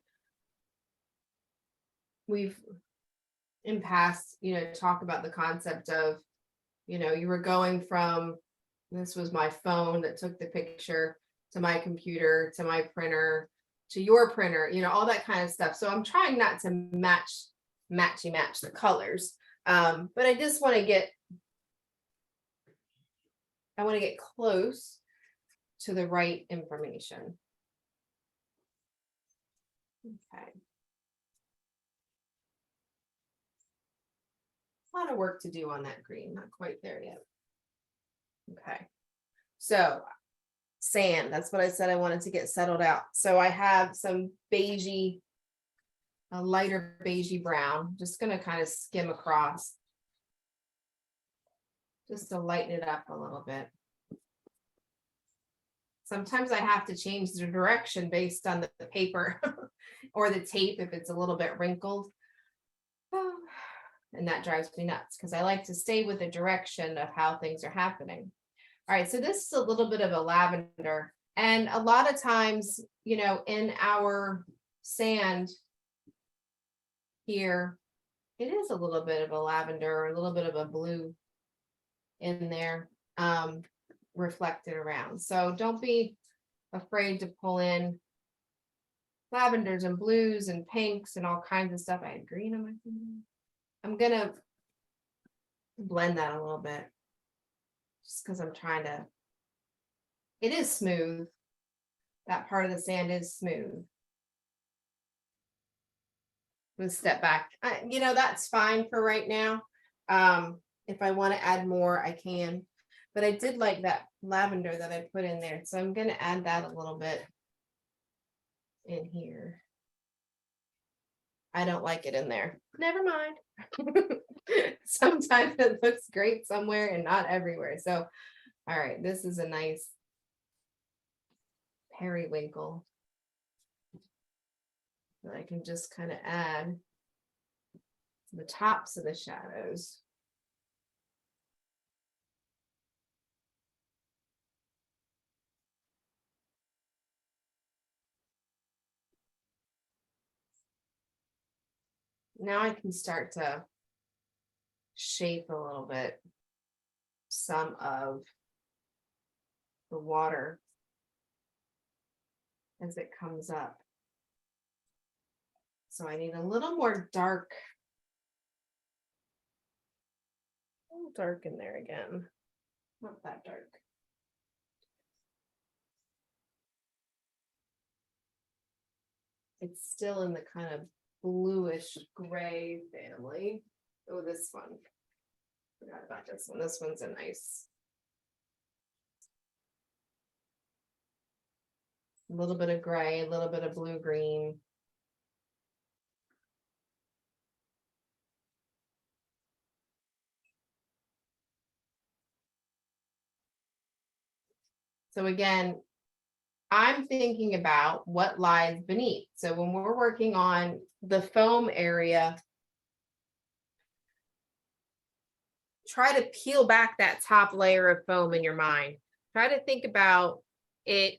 We've in past, talk about the concept of, you were going from, this was my phone that took the picture, to my computer, to my printer, to your printer, all that kind of stuff. So I'm trying not to match the colors. But I just want to get, close to the right information. Okay. A lot of work to do on that green, not quite there yet. Okay, so sand, that's what I said I wanted to get settled out. So I have some beigey, a lighter beigey brown, just gonna kind of skim across. Just to lighten it up a little bit. Sometimes I have to change the direction based on the paper or the tape if it's a little bit wrinkled. And that drives me nuts because I like to stay with the direction of how things are happening. All right, so this is a little bit of a lavender. And a lot of times, you know, in our sand here, it is a little bit of a lavender or a little bit of a blue in there, reflected around. So don't be afraid to pull in lavenders and blues and pinks and all kinds of stuff. I had green on my finger. I'm gonna blend that a little bit just because I'm trying to, it is smooth. That part of the sand is smooth. Let's step back. You know, that's fine for right now. If I want to add more, I can. But I did like that lavender that I put in there. So I'm going to add that a little bit in here. I don't like it in there. Never mind. Sometimes it looks great somewhere and not everywhere. So, all right, this is a nice periwinkle that I can just kind of add to the tops of the shadows. Now I can start to shape a little bit some of the water as it comes up. So I need a little more dark. A little dark in there again. Not that dark. It's still in the kind of bluish gray family. Oh, this one. Forgot about this one. This one's a nice. A little bit of gray, a little bit of blue green. So again, I'm thinking about what lies beneath. So when we're working on the foam area, try to peel back that top layer of foam in your mind. Try to think about it,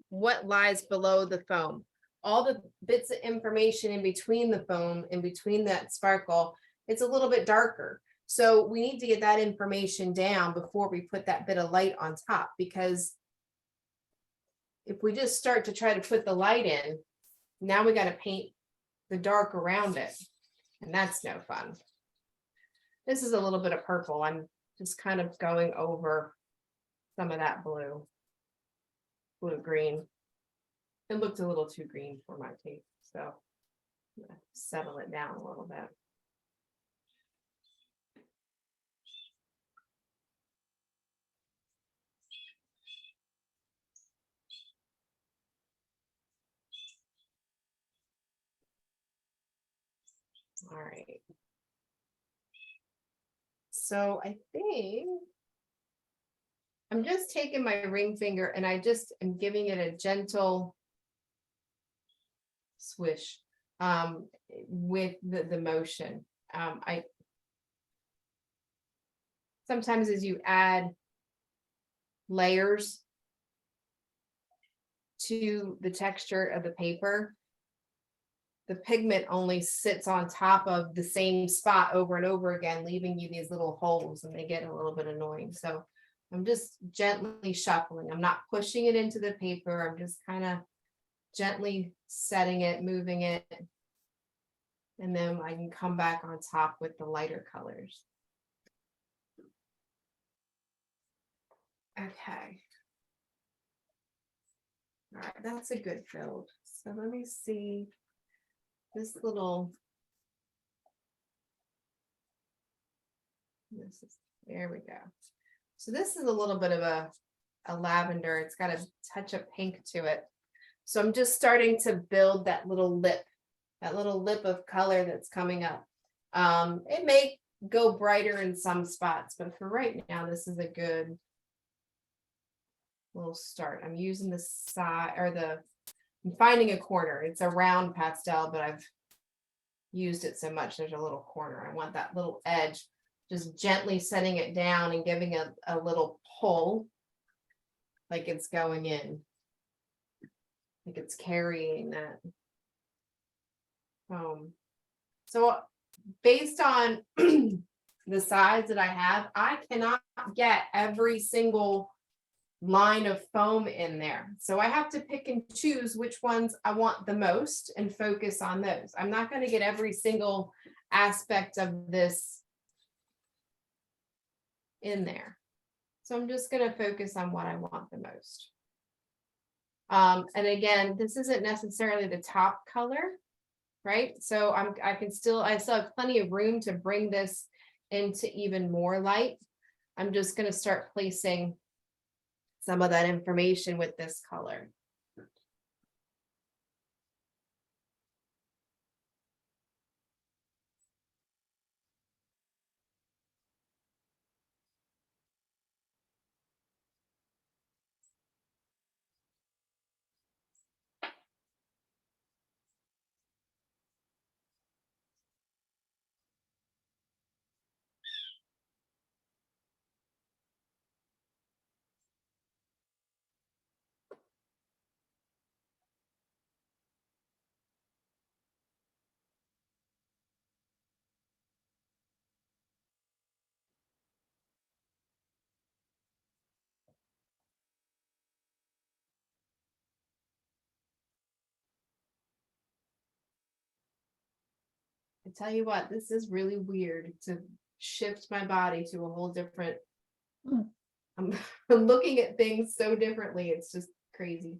what lies below the foam. All the bits of information in between the foam, in between that sparkle, it's a little bit darker. So we need to get that information down before we put that bit of light on top, because if we just start to try to put the light in, now we got to paint the dark around it, and that's no fun. This is a little bit of purple. I'm just kind of going over some of that blue green. It looked a little too green for my taste, so I'm gonna settle it down a little bit. All right. So I think I'm just taking my ring finger and I just am giving it a gentle swish with the motion. I sometimes as you add layers to the texture of the paper, the pigment only sits on top of the same spot over and over again, leaving you these little holes, and they get a little bit annoying. So I'm just gently shuffling. I'm not pushing it into the paper. I'm just kind of gently setting it, moving it. And then I can come back on top with the lighter colors. Okay. All right, that's a good build. So let me see this little. There we go. So this is a little bit of a lavender. It's got a touch of pink to it. So I'm just starting to build that little lip of color that's coming up. It may go brighter in some spots, but for right now, this is a good little start. I'm using the side or I'm finding a corner. It's a round pastel, but I've used it so much. There's a little corner. I want that little edge, just gently setting it down and giving a little pull, like it's going in, like it's carrying that. So based on the size that I have, I cannot get every single line of foam in there. So I have to pick and choose which ones I want the most and focus on those. I'm not going to get every single aspect of this in there. So I'm just going to focus on what I want the most. And again, this isn't necessarily the top color, right? So I still have plenty of room to bring this into even more light. I'm just going to start placing some of that information with this color. I tell you what, this is really weird to shift my body to a whole different. I'm looking at things so differently. It's just crazy.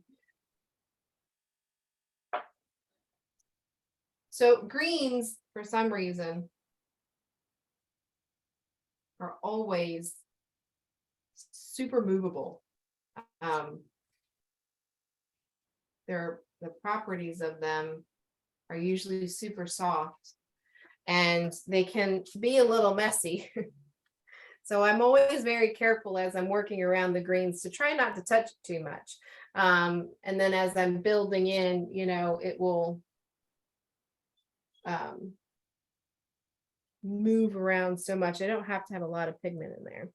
So greens, for some reason, are always super movable. The properties of them are usually super soft, and they can be a little messy. So I'm always very careful as I'm working around the greens to try not to touch it too much. And then as I'm building in, it will move around so much. I don't have to have a lot of pigment in there.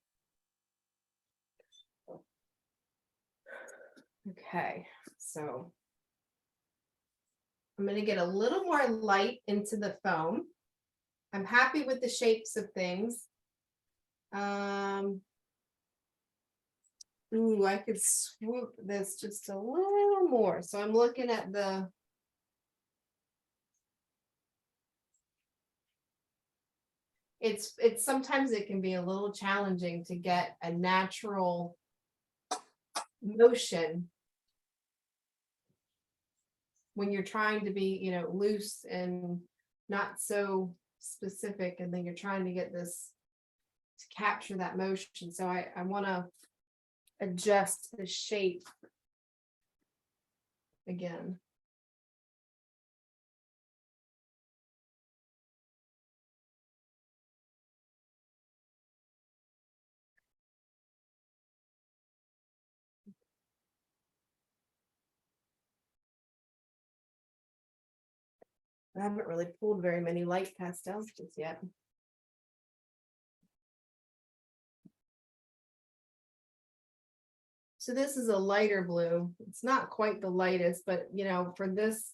Okay, so I'm going to get a little more light into the foam. I'm happy with the shapes of things. Ooh, I could swoop this just a little more. So I'm looking at it's sometimes it can be a little challenging to get a natural motion when you're trying to be, loose and not so specific, and then you're trying to get this to capture that motion. So I want to adjust the shape again. I haven't really pulled very many light pastels just yet. So this is a lighter blue. It's not quite the lightest, but for this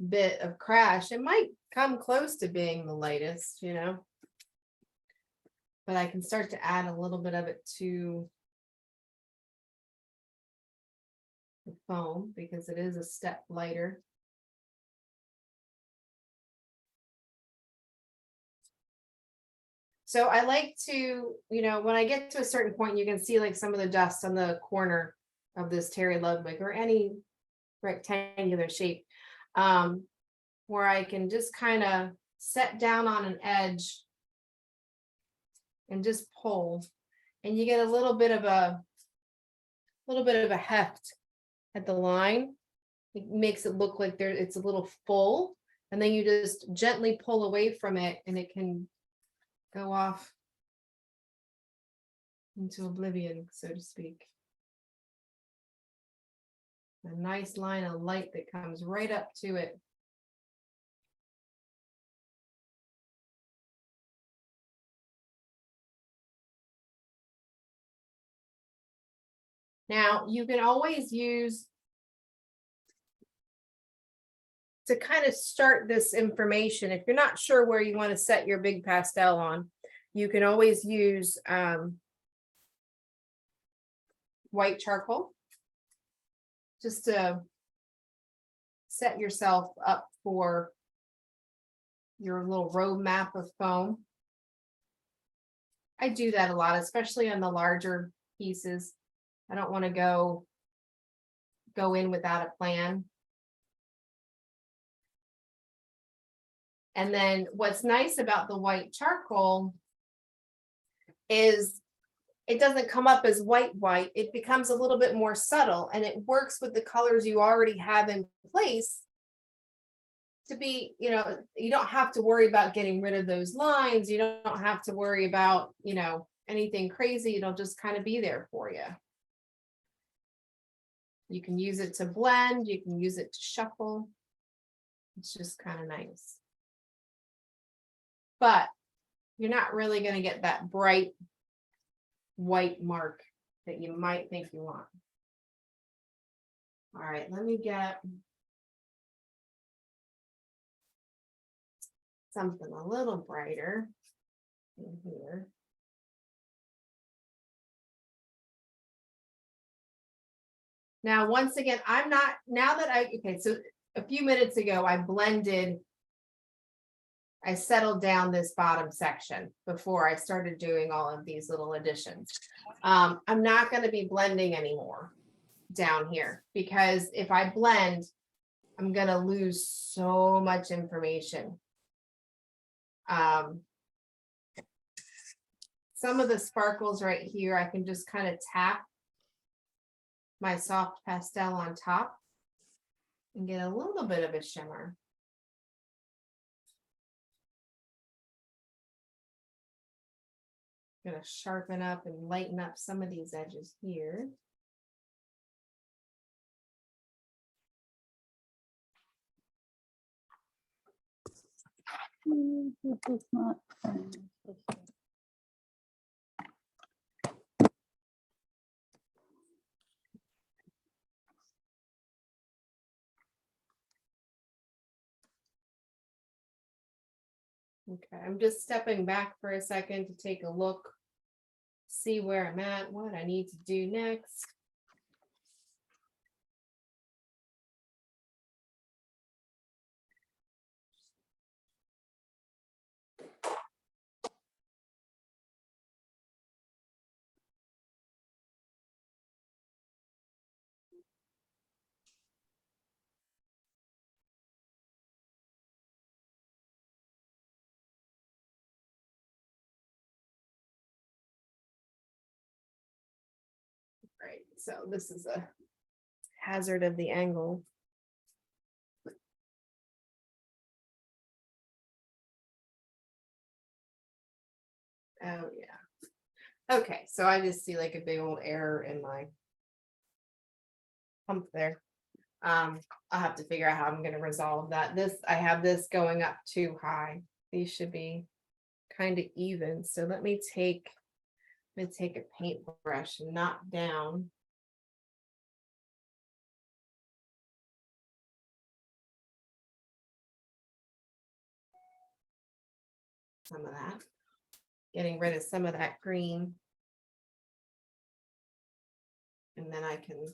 bit of crash, it might come close to being the lightest, but I can start to add a little bit of it to the foam because it is a step lighter. So I like to, when I get to a certain point, you can see like some of the dust on the corner of this Terry Ludwig or any rectangular shape, where I can just kind of set down on an edge and just pull, and you get a little bit of a heft at the line. It makes it look like it's a little full, and then you just gently pull away from it and it can go off into oblivion, so to speak. A nice line of light that comes right up to it. Now, you can always use, to kind of start this information, if you're not sure where you want to set your big pastel on, you can always use white charcoal, just to set yourself up for your little roadmap of foam. I do that a lot, especially on the larger pieces. I don't want to go in without a plan. And then what's nice about the white charcoal is it doesn't come up as white, it becomes a little bit more subtle, and it works with the colors you already have in place to be, you don't have to worry about getting rid of those lines. You don't have to worry about, anything crazy. It'll just kind of be there for you. You can use it to blend, you can use it to shuffle. It's just kind of nice. But you're not really going to get that bright white mark that you might think you want. All right, let me get something a little brighter in here. Now, once again, so a few minutes ago, I settled down this bottom section before I started doing all of these little additions. I'm not going to be blending anymore down here, because if I blend, I'm going to lose so much information. Some of the sparkles right here, I can just kind of tap my soft pastel on top and get a little bit of a shimmer. I'm going to sharpen up and lighten up some of these edges here. Okay, I'm just stepping back for a second to take a look, see where I'm at, what I need to do next. Right, so this is a hazard of the angle. Oh yeah. Okay, so I just see like a big old error in my pump there. I'll have to figure out how I'm going to resolve that. I have this going up too high. These should be kind of even. So let me take a paintbrush and knock down some of that, getting rid of some of that green. And then I can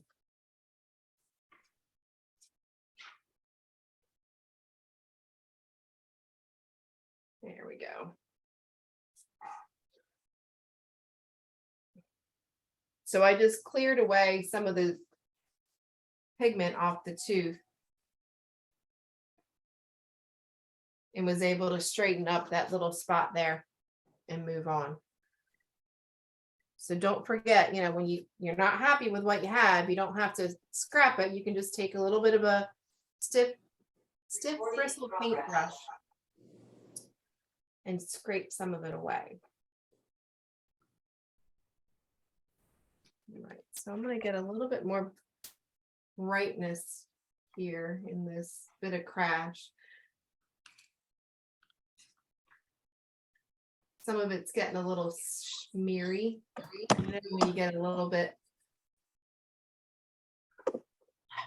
there we go. So I just cleared away some of the pigment off the tooth and was able to straighten up that little spot there and move on. So don't forget, you know, when you're not happy with what you have, you don't have to scrap it. You can just take a little bit of a stiff bristle paintbrush and scrape some of it away. All right, so I'm going to get a little bit more brightness here in this bit of crash. Some of it's getting a little smeary, and then when you get a little bit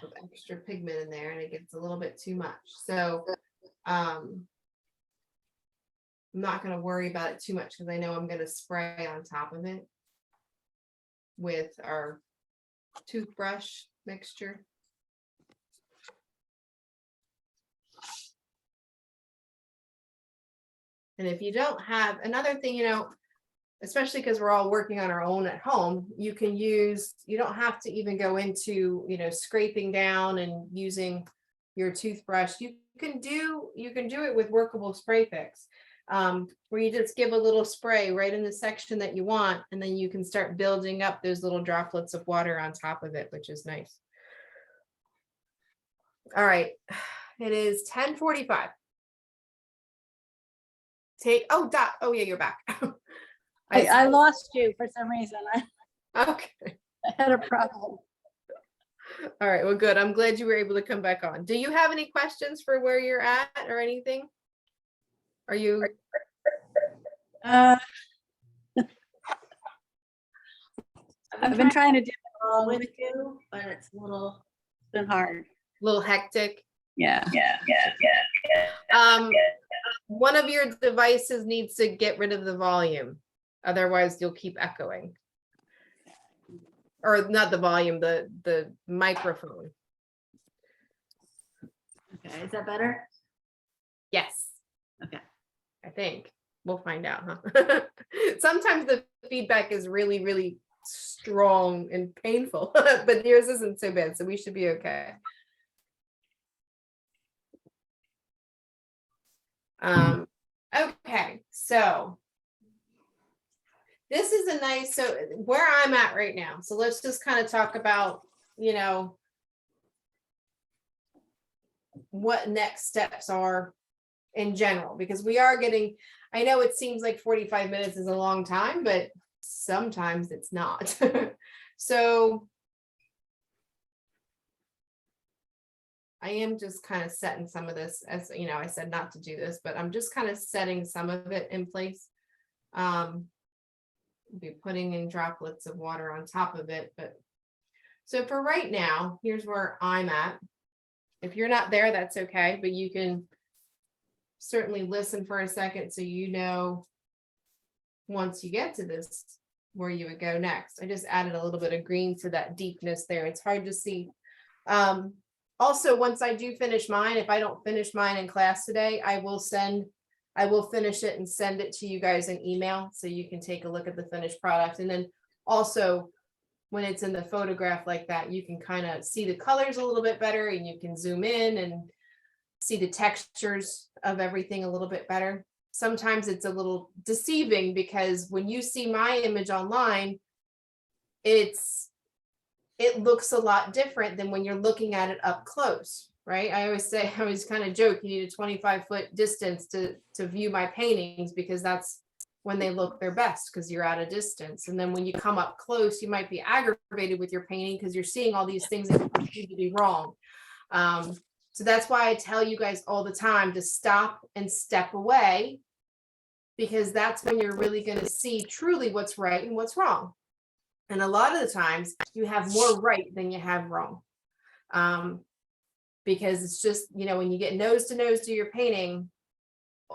of extra pigment in there and it gets a little bit too much. So I'm not going to worry about it too much because I know I'm going to spray on top of it with our toothbrush mixture. And if you don't have another thing, you know, especially because we're all working on our own at home, you can use, you don't have to even go into, you know, scraping down and using your toothbrush. You can do it with workable spray picks, where you just give a little spray right in the section that you want, and then you can start building up those little droplets of water on top of it, which is nice. All right, it is 10:45. Oh, Dot. Oh yeah, you're back. I lost you for some reason. Okay. I had a problem. All right. Well, good. I'm glad you were able to come back on. Do you have any questions for where you're at or anything? Are you? I've been trying to do it all with you, but it's been hard. A little hectic? Yeah. One of your devices needs to get rid of the volume. Otherwise, you'll keep echoing. Or not the volume, the microphone. Okay, is that better? Yes. Okay. I think. We'll find out, huh? Sometimes the feedback is really, really strong and painful, but yours isn't so bad, so we should be okay. Okay, so this is a nice, so where I'm at right now. So let's just kind of talk about, you know, what next steps are in general, because we are getting, I know it seems like 45 minutes is a long time, but sometimes it's not. So I am just kind of setting some of this, as you know, I said not to do this, but I'm just kind of setting some of it in place. Be putting in droplets of water on top of it. But so for right now, here's where I'm at. If you're not there, that's okay, but you can certainly listen for a second so you know once you get to this where you would go next. I just added a little bit of green to that deepness there. It's hard to see. Also, once I do finish mine, if I don't finish mine in class today, I will finish it and send it to you guys in email so you can take a look at the finished product. And then also when it's in the photograph like that, you can kind of see the colors a little bit better, and you can zoom in and see the textures of everything a little bit better. Sometimes it's a little deceiving because when you see my image online, it looks a lot different than when you're looking at it up close, right? I always kind of joke, you need a 25-foot distance to view my paintings, because that's when they look their best, because you're at a distance. And then when you come up close, you might be aggravated with your painting because you're seeing all these things that you perceive to be wrong. So that's why I tell you guys all the time to stop and step away, because that's when you're really going to see truly what's right and what's wrong. And a lot of the times you have more right than you have wrong. Because it's just, you know, when you get nose to nose to your painting,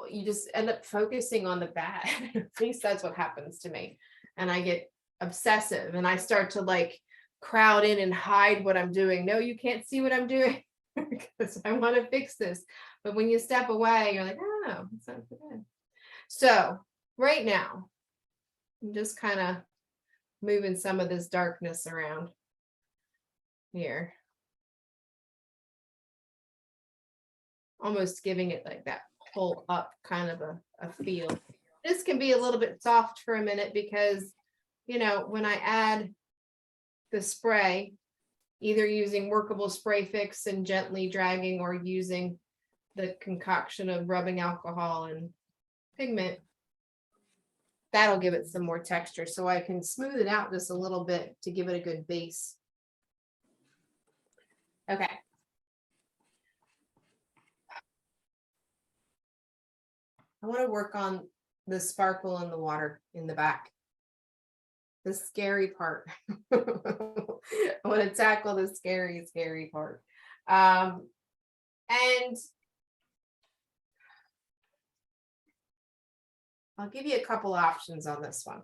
you just end up focusing on the bad. At least that's what happens to me. And I get obsessive and I start to like crowd in and hide what I'm doing. No, you can't see what I'm doing because I want to fix this. But when you step away, you're like, oh, it's not so bad. So right now, I'm just kind of moving some of this darkness around here. almost giving it like that pull up kind of a feel. This can be a little bit soft for a minute because, you know, when I add the spray, either using workable spray fix and gently dragging or using the concoction of rubbing alcohol and pigment, that'll give it some more texture. So I can smooth it out just a little bit to give it a good base. Okay. I want to work on the sparkle in the water in the back. The scary part. I want to tackle the scary part. And I'll give you a couple options on this one.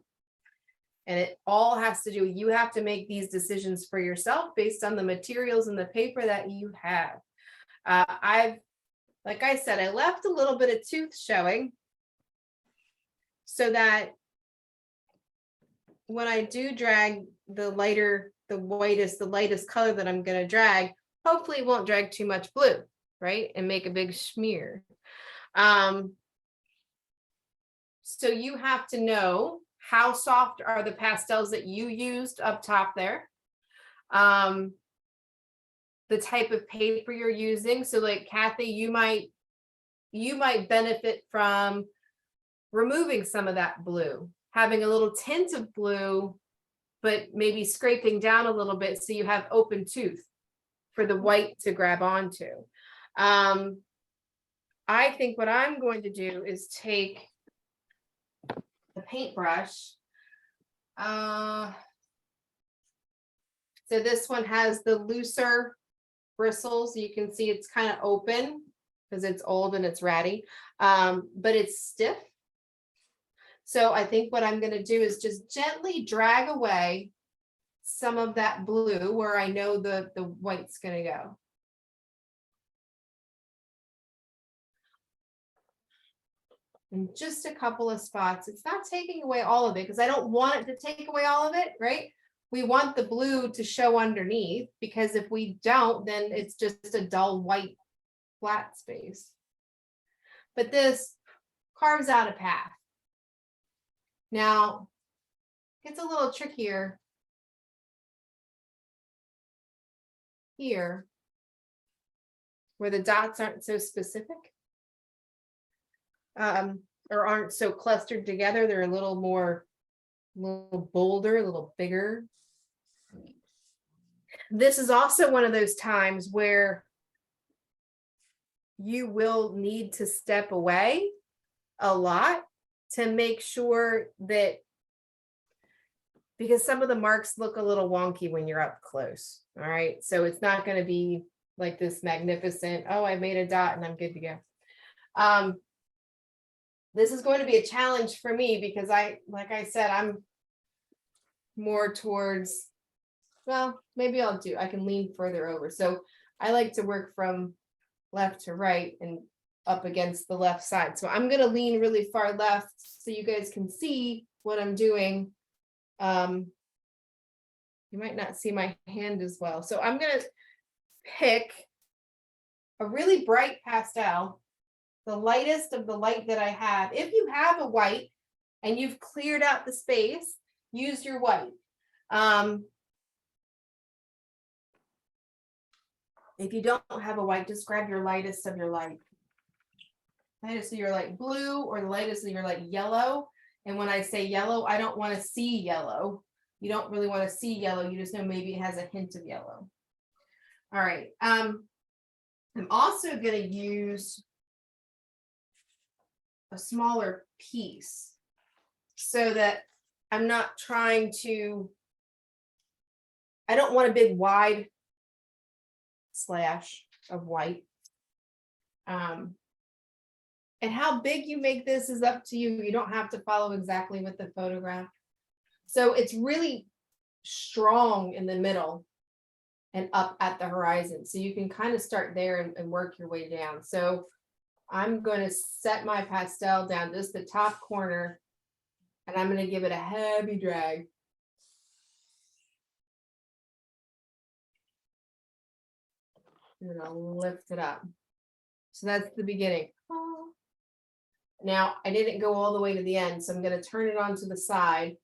And it all has to do, you have to make these decisions for yourself based on the materials and the paper that you have. Like I said, I left a little bit of tooth showing so that when I do drag the lightest color that I'm going to drag, hopefully it won't drag too much blue, right? And make a big smear. So you have to know how soft are the pastels that you used up top there. The type of paper you're using. So like Kathy, you might benefit from removing some of that blue, having a little tint of blue, but maybe scraping down a little bit so you have open tooth for the white to grab onto. I think what I'm going to do is take the paintbrush. So this one has the looser bristles. You can see it's kind of open because it's old and it's ratty, but it's stiff. So I think what I'm going to do is just gently drag away some of that blue where I know the white's going to go. In just a couple of spots. It's not taking away all of it because I don't want it to take away all of it, right? We want the blue to show underneath because if we don't, then it's just a dull white flat space. But this carves out a path. Now, it's a little trickier here where the dots aren't so specific. Or aren't so clustered together. They're a little bolder, a little bigger. This is also one of those times where you will need to step away a lot to make sure that, because some of the marks look a little wonky when you're up close. All right. So it's not going to be like this magnificent, oh, I made a dot and I'm good to go. This is going to be a challenge for me because like I said, I'm more towards, well, maybe I can lean further over. So I like to work from left to right and up against the left side. So I'm going to lean really far left so you guys can see what I'm doing. You might not see my hand as well. So I'm going to pick a really bright pastel, the lightest of the light that I have. If you have a white and you've cleared out the space, use your white. If you don't have a white, just grab your lightest of your light. Lightest of your light blue or the lightest of your light yellow. And when I say yellow, I don't want to see yellow. You don't really want to see yellow. You just know maybe it has a hint of yellow. All right. I'm also going to use a smaller piece so that I'm not trying to, I don't want a big wide slash of white. And how big you make this is up to you. You don't have to follow exactly with the photograph. So it's really strong in the middle and up at the horizon. So you can kind of start there and work your way down. So I'm going to set my pastel down just the top corner and I'm going to give it a heavy drag. And I'll lift it up. So that's the beginning. Now, I didn't go all the way to the end, so I'm going to turn it onto the side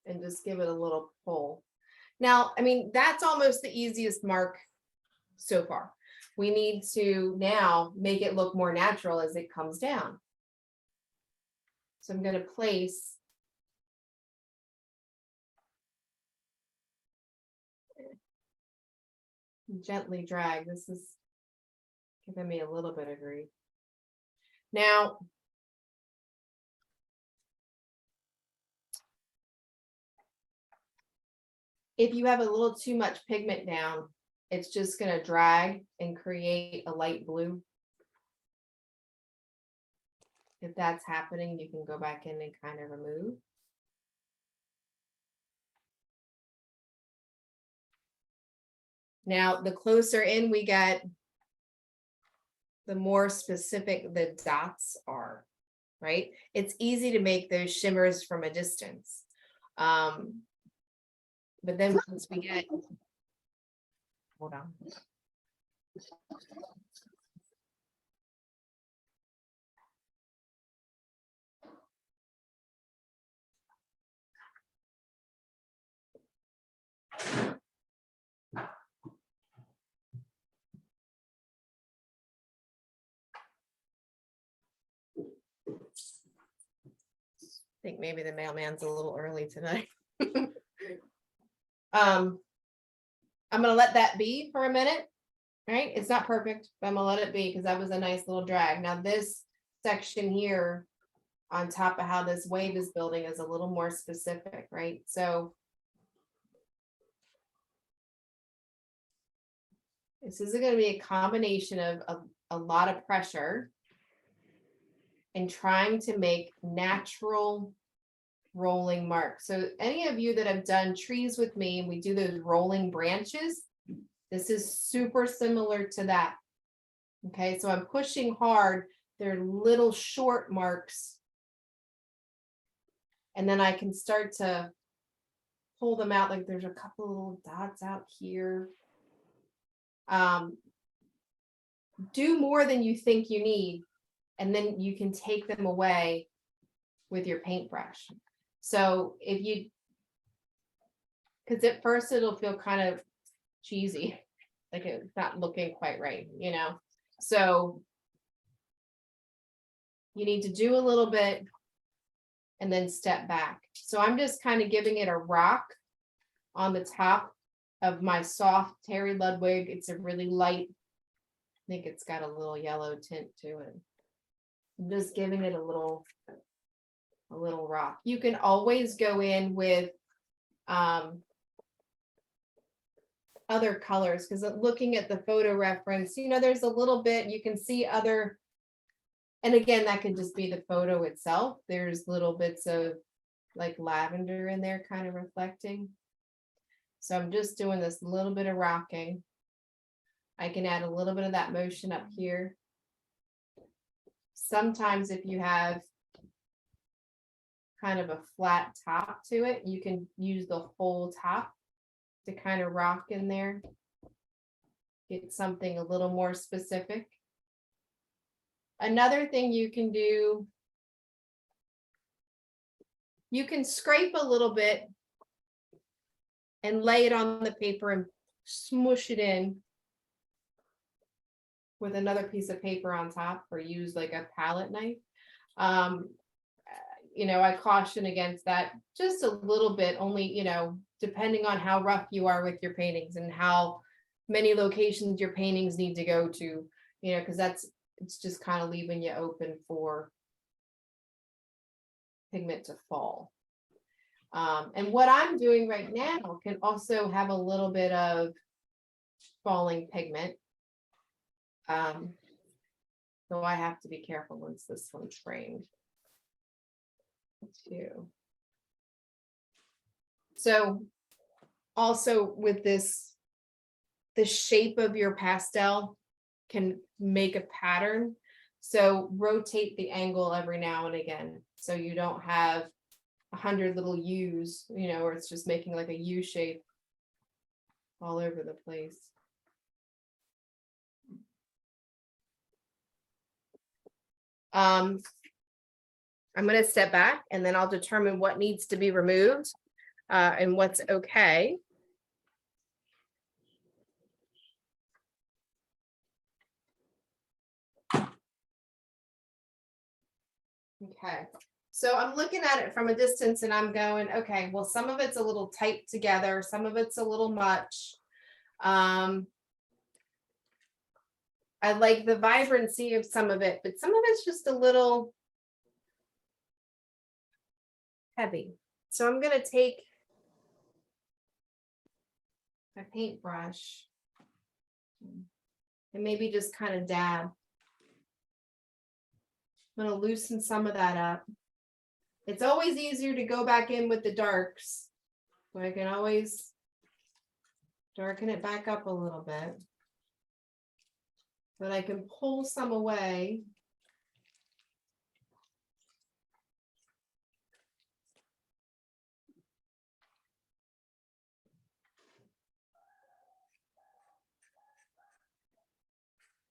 and just give it a little pull. Now, I mean, that's almost the easiest mark so far. We need to now make it look more natural as it comes down. So I'm going to place gently drag. This is giving me a little bit of grief. Now, if you have a little too much pigment down, it's just going to drag and create a light blue. If that's happening, you can go back in and kind of remove. Now, the closer in we get, the more specific the dots are, right? It's easy to make those shimmers from a distance. But then once we get, hold on. I think maybe the mailman's a little early tonight. I'm gonna let that be for a minute, right? It's not perfect, but I'm gonna let it be because that was a nice little drag. Now this section here on top of how this wave is building is a little more specific, right? So this is going to be a combination of a lot of pressure and trying to make natural rolling marks. So any of you that have done trees with me, and we do those rolling branches, this is super similar to that. Okay, so I'm pushing hard. They're little short marks. And then I can start to pull them out. Like there's a couple little dots out here. Do more than you think you need, and then you can take them away with your paintbrush. So if you, because at first it'll feel kind of cheesy, like it's not looking quite right, you know? So you need to do a little bit and then step back. So I'm just kind of giving it a rock on the top of my soft Terry Ludwig. It's a really light, I think it's got a little yellow tint to it. I'm just giving it a little rock. You can always go in with other colors, because looking at the photo reference, you know, there's a little bit, you can see other, and again, that could just be the photo itself. There's little bits of like lavender in there kind of reflecting. So I'm just doing this little bit of rocking. I can add a little bit of that motion up here. Sometimes if you have kind of a flat top to it, you can use the whole top to kind of rock in there. Get something a little more specific. Another thing you can do, you can scrape a little bit and lay it on the paper and smush it in with another piece of paper on top, or use like a palette knife. You know, I caution against that just a little bit, only, you know, depending on how rough you are with your paintings and how many locations your paintings need to go to, you know, because it's just kind of leaving you open for pigment to fall. And what I'm doing right now can also have a little bit of falling pigment. So I have to be careful once this one's framed too. So also with this, the shape of your pastel can make a pattern. So rotate the angle every now and again, so you don't have 100 little U's, you know, or it's just making like a U shape all over the place. I'm going to step back and then I'll determine what needs to be removed and what's okay. Okay, so I'm looking at it from a distance and I'm going, okay, well, some of it's a little tight together, some of it's a little much. I like the vibrancy of some of it, but some of it's just a little heavy. So I'm gonna take my paintbrush and maybe just kind of dab. I'm gonna loosen some of that up. It's always easier to go back in with the darks, so I can always darken it back up a little bit. But I can pull some away.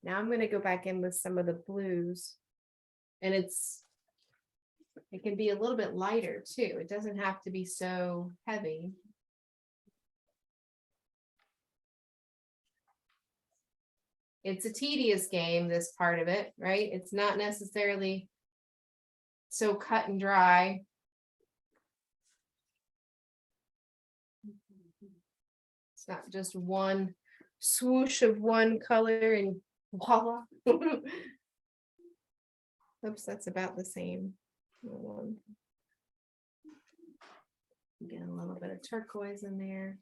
Now I'm going to go back in with some of the blues, and it can be a little bit lighter too. It doesn't have to be so heavy. It's a tedious game, this part of it, right? It's not necessarily so cut and dry. It's not just one swoosh of one color and voila. Oops, that's about the same. Get a little bit of turquoise in there.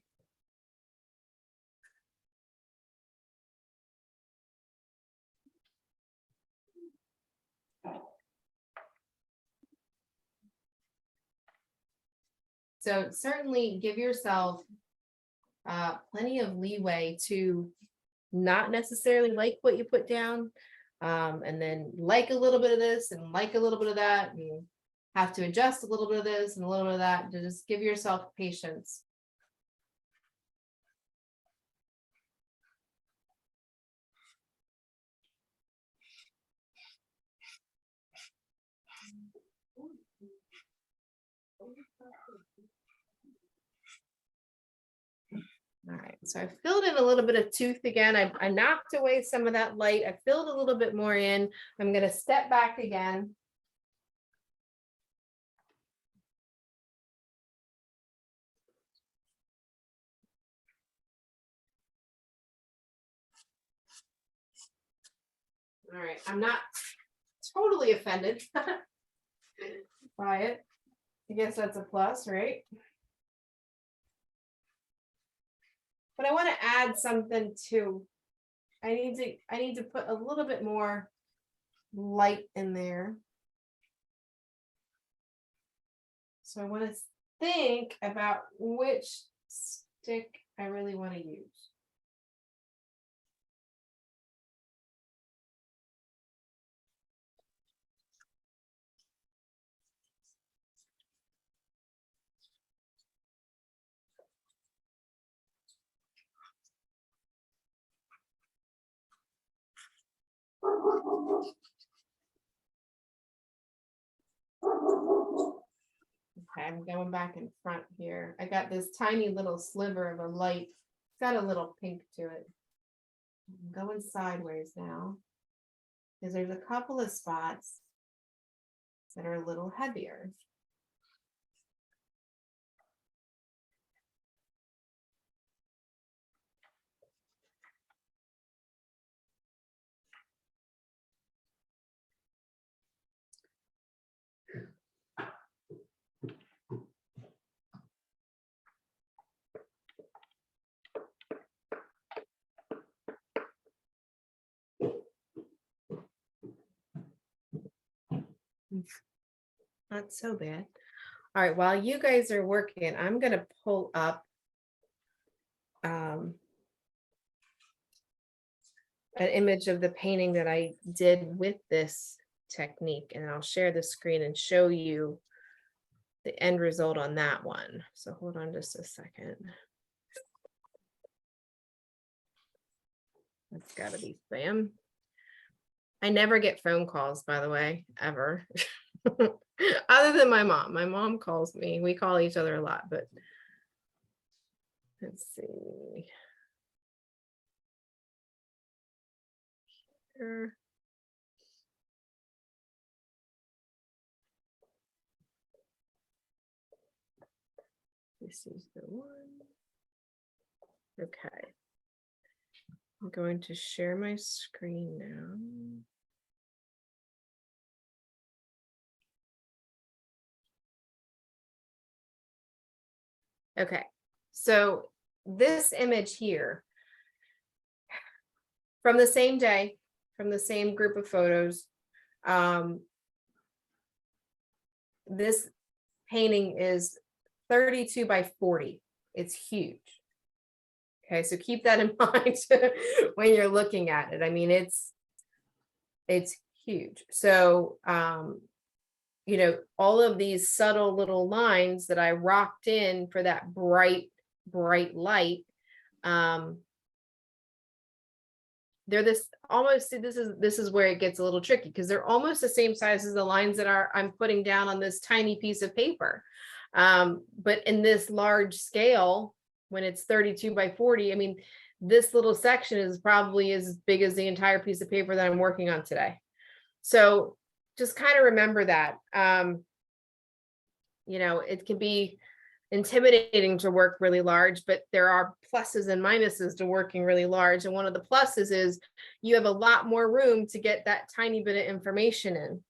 So certainly give yourself plenty of leeway to not necessarily like what you put down, and then like a little bit of this and like a little bit of that, and have to adjust a little bit of this and a little bit of that, to just give yourself patience. All right, so I filled in a little bit of tooth again. I knocked away some of that light. I filled a little bit more in. I'm going to step back again. All right, I'm not totally offended by it. I guess that's a plus, right? But I want to add something too. I need to put a little bit more light in there. So I want to think about which stick I really want to use. Okay, I'm going back in front here. I got this tiny little sliver of a light. It's got a little pink to it. I'm going sideways now, because there's a couple of spots that are a little heavier. Not so bad. All right, while you guys are working, I'm going to pull up an image of the painting that I did with this technique, and I'll share the screen and show you the end result on that one. So hold on just a second. That's got to be Sam. I never get phone calls, by the way, ever. Other than my mom. My mom calls me. We call each other a lot, but let's see. Here. This is the one. Okay. I'm going to share my screen now. Okay, so this image here from the same day, from the same group of photos, this painting is 32 by 40. It's huge. Okay, so keep that in mind when you're looking at it. I mean, it's huge. So, you know, all of these subtle little lines that I rocked in for that bright light, they're this almost, see, this is where it gets a little tricky, because they're almost the same size as the lines that I'm putting down on this tiny piece of paper. But in this large scale, when it's 32 by 40, I mean, this little section is probably as big as the entire piece of paper that I'm working on today. So just kind of remember that. You know, it can be intimidating to work really large, but there are pluses and minuses to working really large. And one of the pluses is you have a lot more room to get that tiny bit of information in.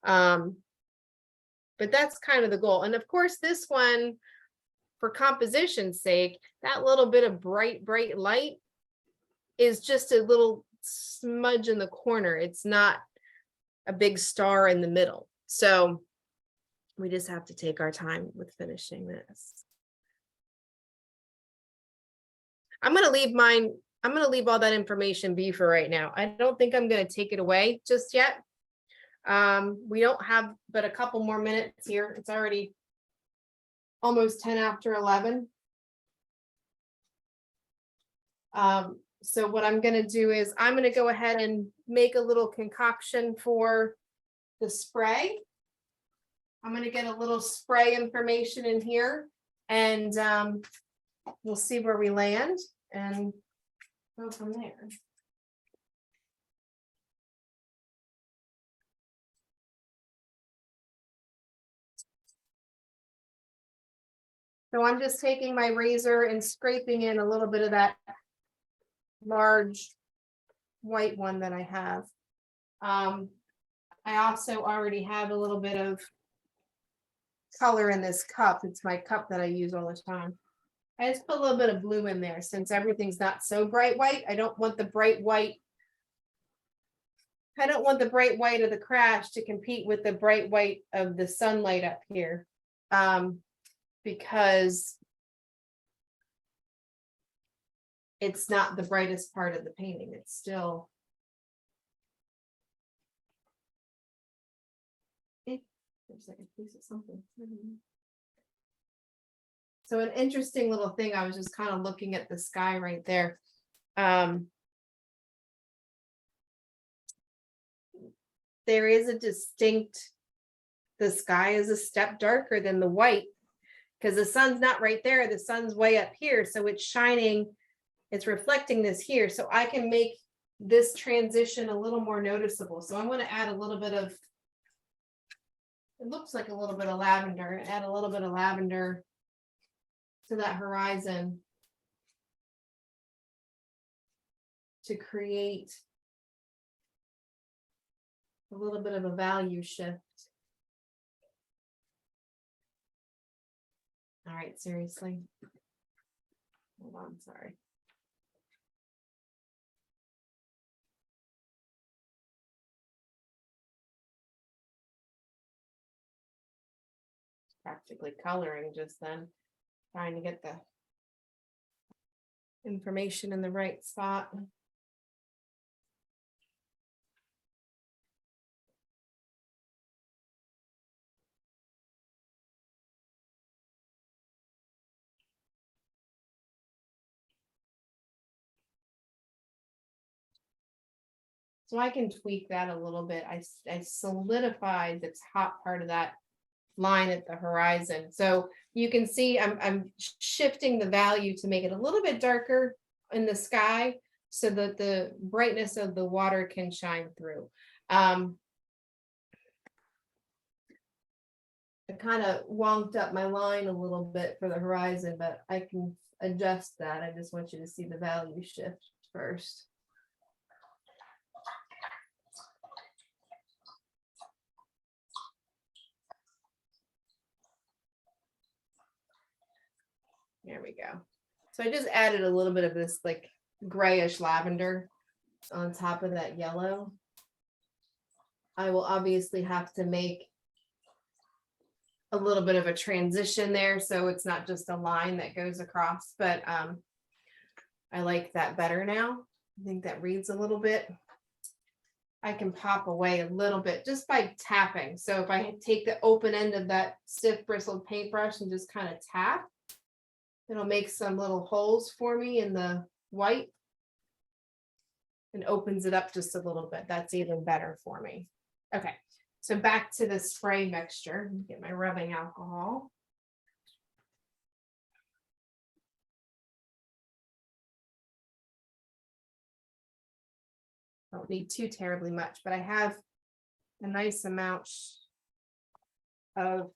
But that's kind of the goal. And of course, this one, for composition's sake, that little bit of bright light is just a little smudge in the corner. It's not a big star in the middle. So we just have to take our time with finishing this. I'm going to leave all that information be for right now. I don't think I'm going to take it away just yet. We don't have but a couple more minutes here. It's already almost 10 after 11. So what I'm going to do is I'm going to go ahead and make a little concoction for the spray. I'm going to get a little spray information in here, and we'll see where we land and go from there. So I'm just taking my razor and scraping in a little bit of that large white one that I have. I also already have a little bit of color in this cup. It's my cup that I use all the time. I just put a little bit of blue in there since everything's not so bright white. I don't want the bright white. I don't want the bright white of the crash to compete with the bright white of the sunlight up here. Because it's not the brightest part of the painting. It's still. There's like a piece of something. So an interesting little thing, I was just kind of looking at the sky right there. There is a distinct, the sky is a step darker than the white, because the sun's not right there, the sun's way up here, so it's shining, it's reflecting this here, so I can make this transition a little more noticeable. So I'm going to add a little bit of, it looks like a little bit of lavender, add a little bit of lavender to that horizon to create a little bit of a value shift. All right, seriously. Hold on, sorry. Practically coloring just then, trying to get the information in the right spot. So I can tweak that a little bit. I solidified the top part of that line at the horizon. So you can see I'm shifting the value to make it a little bit darker in the sky so that the brightness of the water can shine through. I kind of wonked up my line a little bit for the horizon, but I can adjust that. I just want you to see the value shift first. There we go. So I just added a little bit of this like grayish lavender on top of that yellow. I will obviously have to make a little bit of a transition there, so it's not just a line that goes across, but I like that better now. I think that reads a little bit. I can pop away a little bit just by tapping. So if I take the open end of that stiff bristled paintbrush and just kind of tap, it'll make some little holes for me in the white and opens it up just a little bit. That's even better for me. Okay, so back to the spray mixture. Get my rubbing alcohol. Don't need too terribly much, but I have a nice amount of,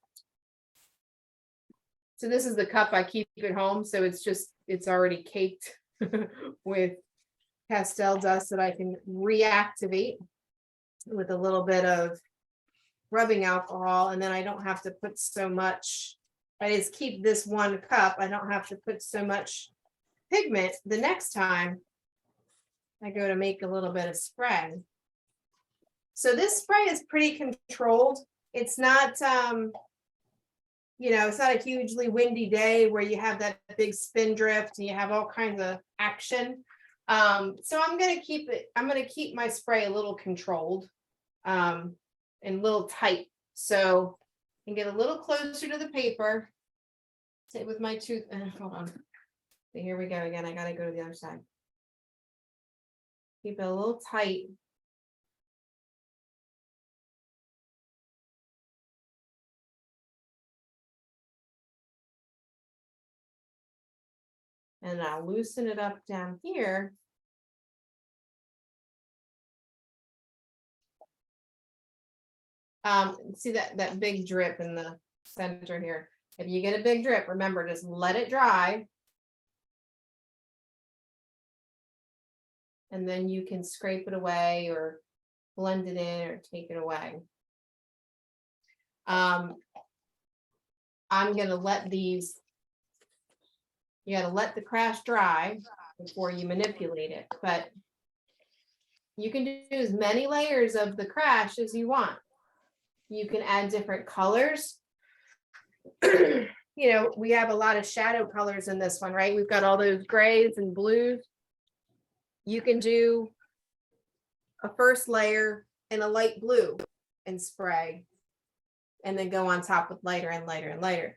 so this is the cup I keep at home. So it's already caked with pastel dust that I can reactivate with a little bit of rubbing alcohol. And then I don't have to put so much, I just keep this one cup. I don't have to put so much pigment the next time I go to make a little bit of spray. So this spray is pretty controlled. It's not, it's not a hugely windy day where you have that big spin drift and you have all kinds of action. So I'm going to keep my spray a little controlled and a little tight. So I can get a little closer to the paper. Sit with my tooth. Hold on. So here we go again. I got to go to the other side. Keep it a little tight. And I'll loosen it up down here. See that big drip in the center here. If you get a big drip, remember, just let it dry. And then you can scrape it away or blend it in or take it away. I'm gonna let these, you gotta let the crash dry before you manipulate it, but you can do as many layers of the crash as you want. You can add different colors. We have a lot of shadow colors in this one, right? We've got all those grays and blues. You can do a first layer in a light blue and spray, and then go on top with lighter and lighter and lighter.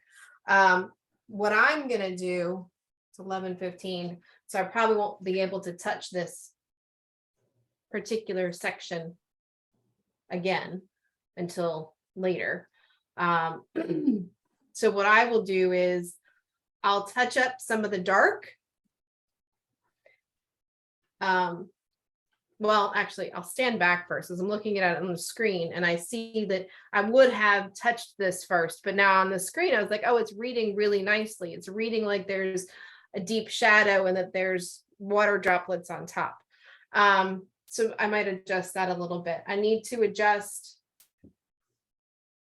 What I'm gonna do, it's 11:15, so I probably won't be able to touch this particular section again until later. So what I will do is I'll touch up some of the dark. Well, actually, I'll stand back first as I'm looking at it on the screen, and I see that I would have touched this first, but now on the screen, I was like, oh, it's reading really nicely. It's reading like there's a deep shadow and that there's water droplets on top. So I might adjust that a little bit. I need to adjust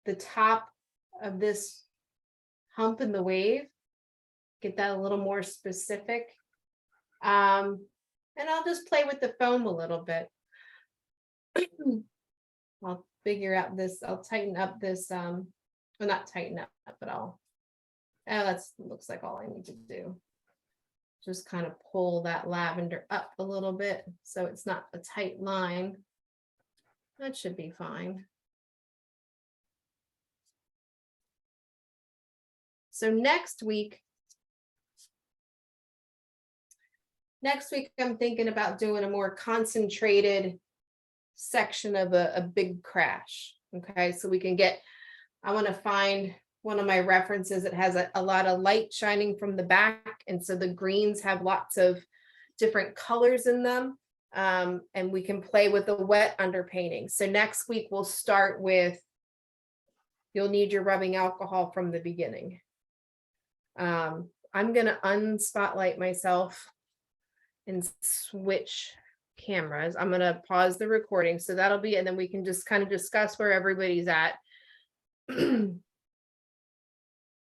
the top of this hump in the wave, get that a little more specific. And I'll just play with the foam a little bit. I'll figure out this, I'll tighten up this, well, not tighten up, but that's looks like all I need to do. Just kind of pull that lavender up a little bit so it's not a tight line. That should be fine. So next week I'm thinking about doing a more concentrated section of a big crash. Okay, so we can get, I want to find one of my references. It has a lot of light shining from the back. And so the greens have lots of different colors in them. And we can play with the wet underpainting. So next week we'll start with, you'll need your rubbing alcohol from the beginning. I'm gonna unspotlight myself and switch cameras. I'm gonna pause the recording. So that'll be, and then we can just kind of discuss where everybody's at.